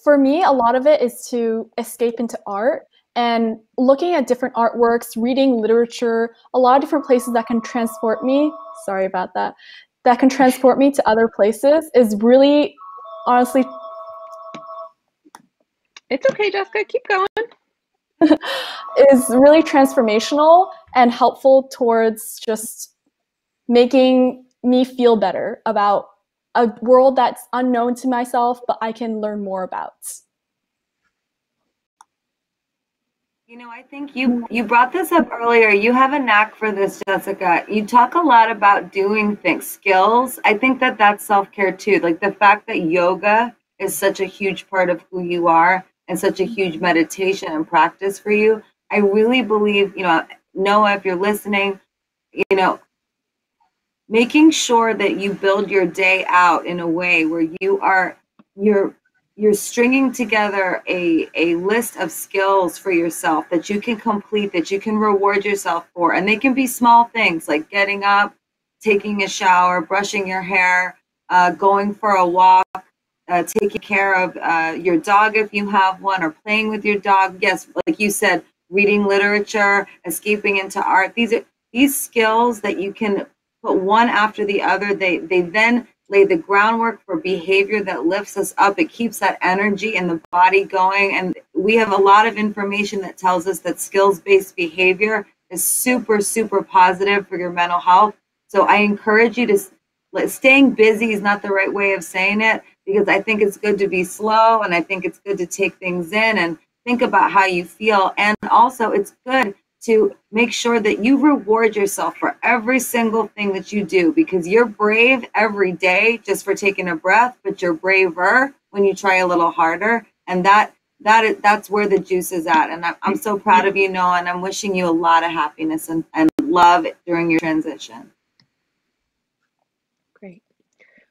[SPEAKER 14] for me, a lot of it is to escape into art and looking at different artworks, reading literature, a lot of different places that can transport me. Sorry about that. That can transport me to other places is really, honestly.
[SPEAKER 2] It's okay, Jessica. Keep going.
[SPEAKER 14] Is really transformational and helpful towards just making me feel better about a world that's unknown to myself, but I can learn more about.
[SPEAKER 12] You know, I think you brought this up earlier. You have a knack for this, Jessica. You talk a lot about doing things, skills. I think that that's self-care too. Like the fact that yoga is such a huge part of who you are and such a huge meditation and practice for you. I really believe, you know, Noah, if you're listening, you know, making sure that you build your day out in a way where you're stringing together a list of skills for yourself that you can complete, that you can reward yourself for. And they can be small things like getting up, taking a shower, brushing your hair, going for a walk, taking care of your dog if you have one, or playing with your dog. Yes, like you said, reading literature, escaping into art. These skills that you can put one after the other. They then lay the groundwork for behavior that lifts us up. It keeps that energy in the body going. And we have a lot of information that tells us that skills-based behavior is super, super positive for your mental health. So I encourage you to, staying busy is not the right way of saying it, because I think it's good to be slow, and I think it's good to take things in and think about how you feel. And also it's good to make sure that you reward yourself for every single thing that you do, because you're brave every day just for taking a breath, but you're braver when you try a little harder. And that that's where the juice is at. And I'm so proud of you, Noah, and I'm wishing you a lot of happiness and love during your transition.
[SPEAKER 2] Great.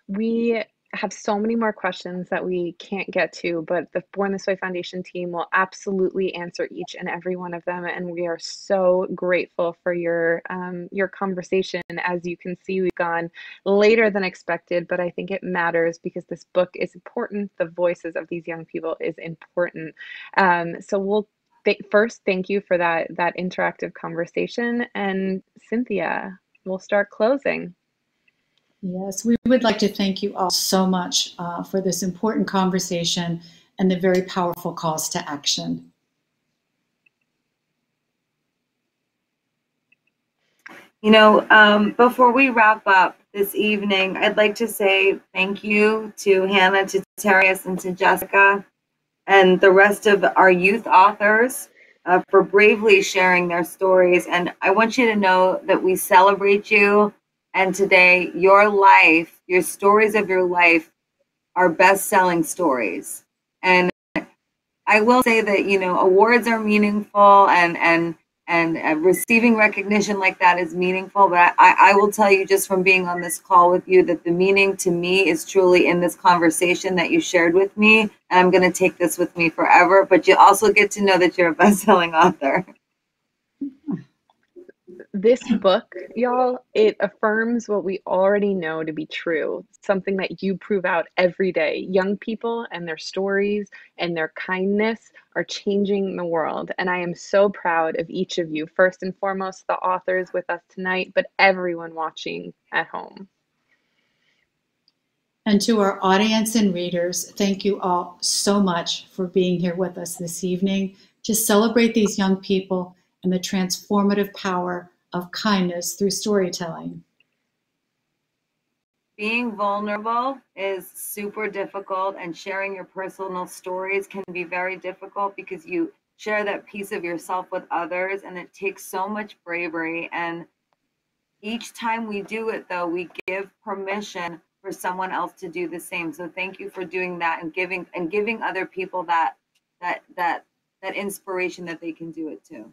[SPEAKER 2] We have so many more questions that we can't get to, but the Born This Way Foundation team will absolutely answer each and every one of them. And we are so grateful for your conversation. As you can see, we've gone later than expected, but I think it matters because this book is important. The voices of these young people is important. So we'll first thank you for that interactive conversation. And Cynthia, we'll start closing.
[SPEAKER 13] Yes, we would like to thank you all so much for this important conversation and the very powerful calls to action.
[SPEAKER 12] You know, before we wrap up this evening, I'd like to say thank you to Hannah, to Terius, and to Jessica, and the rest of our youth authors for bravely sharing their stories. And I want you to know that we celebrate you. And today, your life, your stories of your life are best-selling stories. And I will say that, you know, awards are meaningful and receiving recognition like that is meaningful. But I will tell you just from being on this call with you that the meaning to me is truly in this conversation that you shared with me. And I'm going to take this with me forever. But you also get to know that you're a best-selling author.
[SPEAKER 2] This book, y'all, it affirms what we already know to be true, something that you prove out every day. Young people and their stories and their kindness are changing the world. And I am so proud of each of you, first and foremost, the authors with us tonight, but everyone watching at home.
[SPEAKER 13] And to our audience and readers, thank you all so much for being here with us this evening to celebrate these young people and the transformative power of kindness through storytelling.
[SPEAKER 12] Being vulnerable is super difficult, and sharing your personal stories can be very difficult because you share that piece of yourself with others, and it takes so much bravery. And each time we do it, though, we give permission for someone else to do the same. So thank you for doing that and giving other people that inspiration that they can do it too.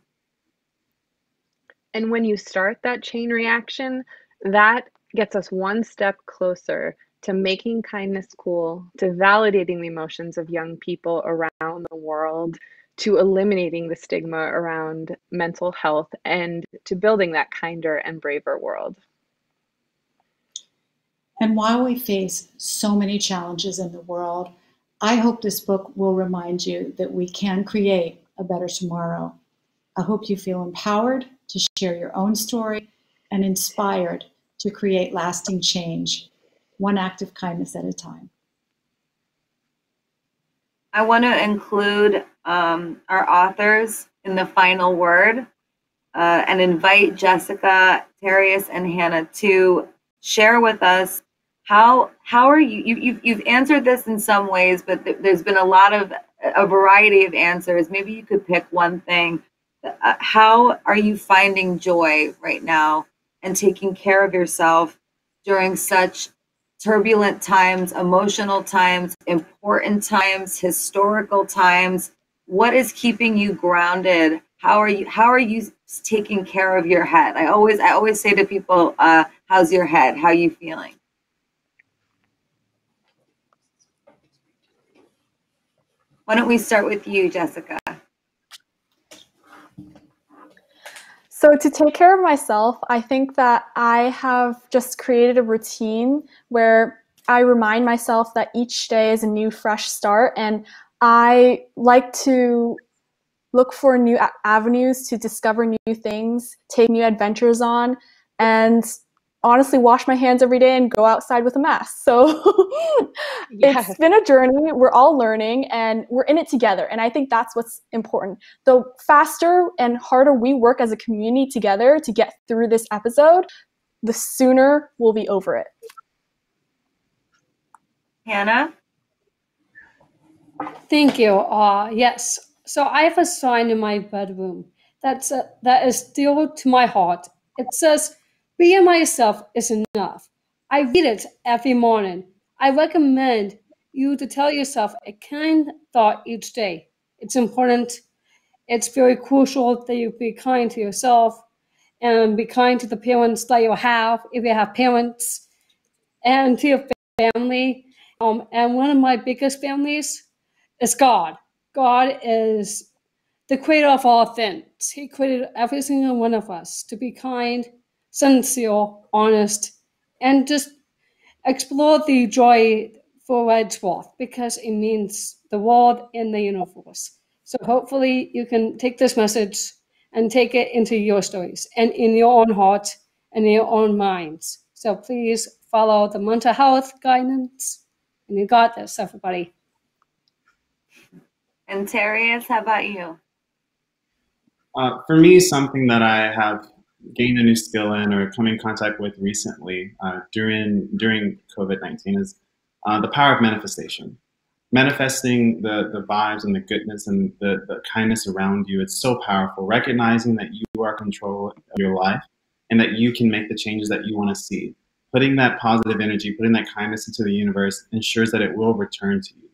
[SPEAKER 2] And when you start that chain reaction, that gets us one step closer to making kindness cool, to validating the emotions of young people around the world, to eliminating the stigma around mental health, and to building that kinder and braver world.
[SPEAKER 13] And while we face so many challenges in the world, I hope this book will remind you that we can create a better tomorrow. I hope you feel empowered to share your own story and inspired to create lasting change, one act of kindness at a time.
[SPEAKER 12] I want to include our authors in the final word and invite Jessica, Terius, and Hannah to share with us how are you've answered this in some ways, but there's been a variety of answers. Maybe you could pick one thing. How are you finding joy right now and taking care of yourself during such turbulent times, emotional times, important times, historical times? What is keeping you grounded? How are you taking care of your head? I always say to people, how's your head? How are you feeling? Why don't we start with you, Jessica?
[SPEAKER 14] So to take care of myself, I think that I have just created a routine where I remind myself that each day is a new, fresh start. And I like to look for new avenues to discover new things, take new adventures on, and honestly wash my hands every day and go outside with a mask. So
[SPEAKER 2] Yes.
[SPEAKER 14] It's been a journey. We're all learning and we're in it together. And I think that's what's important. The faster and harder we work as a community together to get through this episode, the sooner we'll be over it.
[SPEAKER 12] Hannah?
[SPEAKER 6] Thank you. Yes. So I have a sign in my bedroom that is still to my heart. It says, "Being myself is enough." I read it every morning. I recommend you to tell yourself a kind thought each day. It's important. It's very crucial that you be kind to yourself and be kind to the parents that you have, if you have parents, and to your family. And one of my biggest families is God. God is the creator of all things. He created every single one of us to be kind, sincere, honest, and just explore the joy for what it's worth, because it means the world and the universe. So hopefully you can take this message and take it into your stories and in your own heart and in your own minds. So please follow the mental health guidance, and you got this, everybody.
[SPEAKER 12] And Terrius, how about you?
[SPEAKER 15] For me, something that I have gained a new skill in or come in contact with recently during COVID-19 is the power of manifestation. Manifesting the vibes and the goodness and the kindness around you. It's so powerful. Recognizing that you are in control of your life and that you can make the changes that you want to see. Putting that positive energy, putting that kindness into the universe ensures that it will return to you.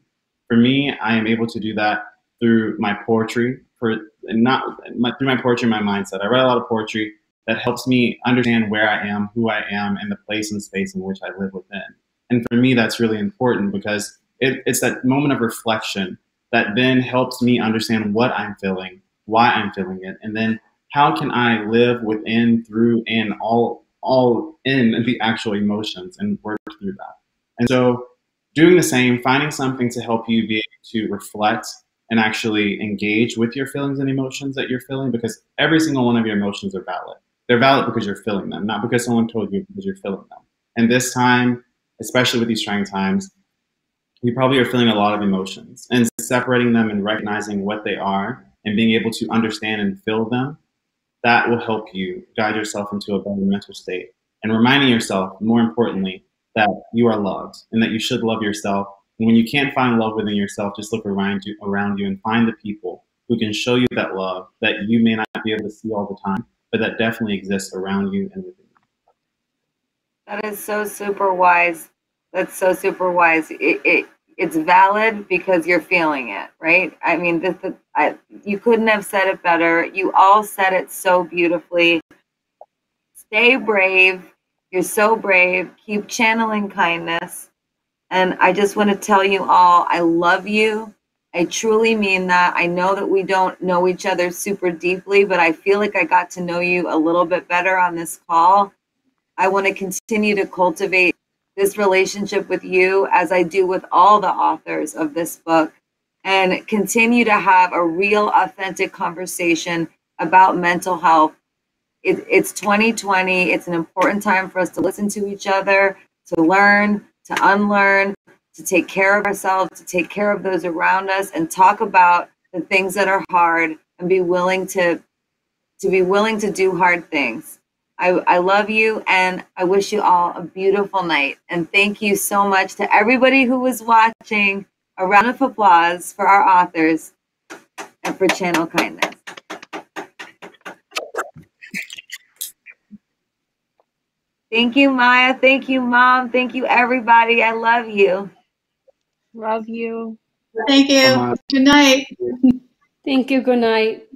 [SPEAKER 15] For me, I am able to do that through my poetry, through my poetry and my mindset. I write a lot of poetry that helps me understand where I am, who I am, and the place and space in which I live within. And for me, that's really important because it's that moment of reflection that then helps me understand what I'm feeling, why I'm feeling it, and then how can I live within, through, and all in the actual emotions and work through that. And so doing the same, finding something to help you be able to reflect and actually engage with your feelings and emotions that you're feeling, because every single one of your emotions are valid. They're valid because you're feeling them, not because someone told you, because you're feeling them. And this time, especially with these trying times, you probably are feeling a lot of emotions, and separating them and recognizing what they are and being able to understand and feel them, that will help you guide yourself into a better mental state. And reminding yourself, more importantly, that you are loved and that you should love yourself. And when you can't find love within yourself, just look around you and find the people who can show you that love that you may not be able to see all the time, but that definitely exists around you and within you.
[SPEAKER 12] That is so super wise. That's so super wise. It's valid because you're feeling it, right? I mean, you couldn't have said it better. You all said it so beautifully. Stay brave. You're so brave. Keep channeling kindness. And I just want to tell you all, I love you. I truly mean that. I know that we don't know each other super deeply, but I feel like I got to know you a little bit better on this call. I want to continue to cultivate this relationship with you as I do with all the authors of this book, and continue to have a real authentic conversation about mental health. It's 2020. It's an important time for us to listen to each other, to learn, to unlearn, to take care of ourselves, to take care of those around us, and talk about the things that are hard and be willing to do hard things. I love you, and I wish you all a beautiful night. And thank you so much to everybody who was watching. A round of applause for our authors and for Channel Kindness. Thank you, Maya. Thank you, Mom. Thank you, everybody. I love you.
[SPEAKER 2] Love you.
[SPEAKER 13] Thank you. Good night.
[SPEAKER 6] Thank you. Good night.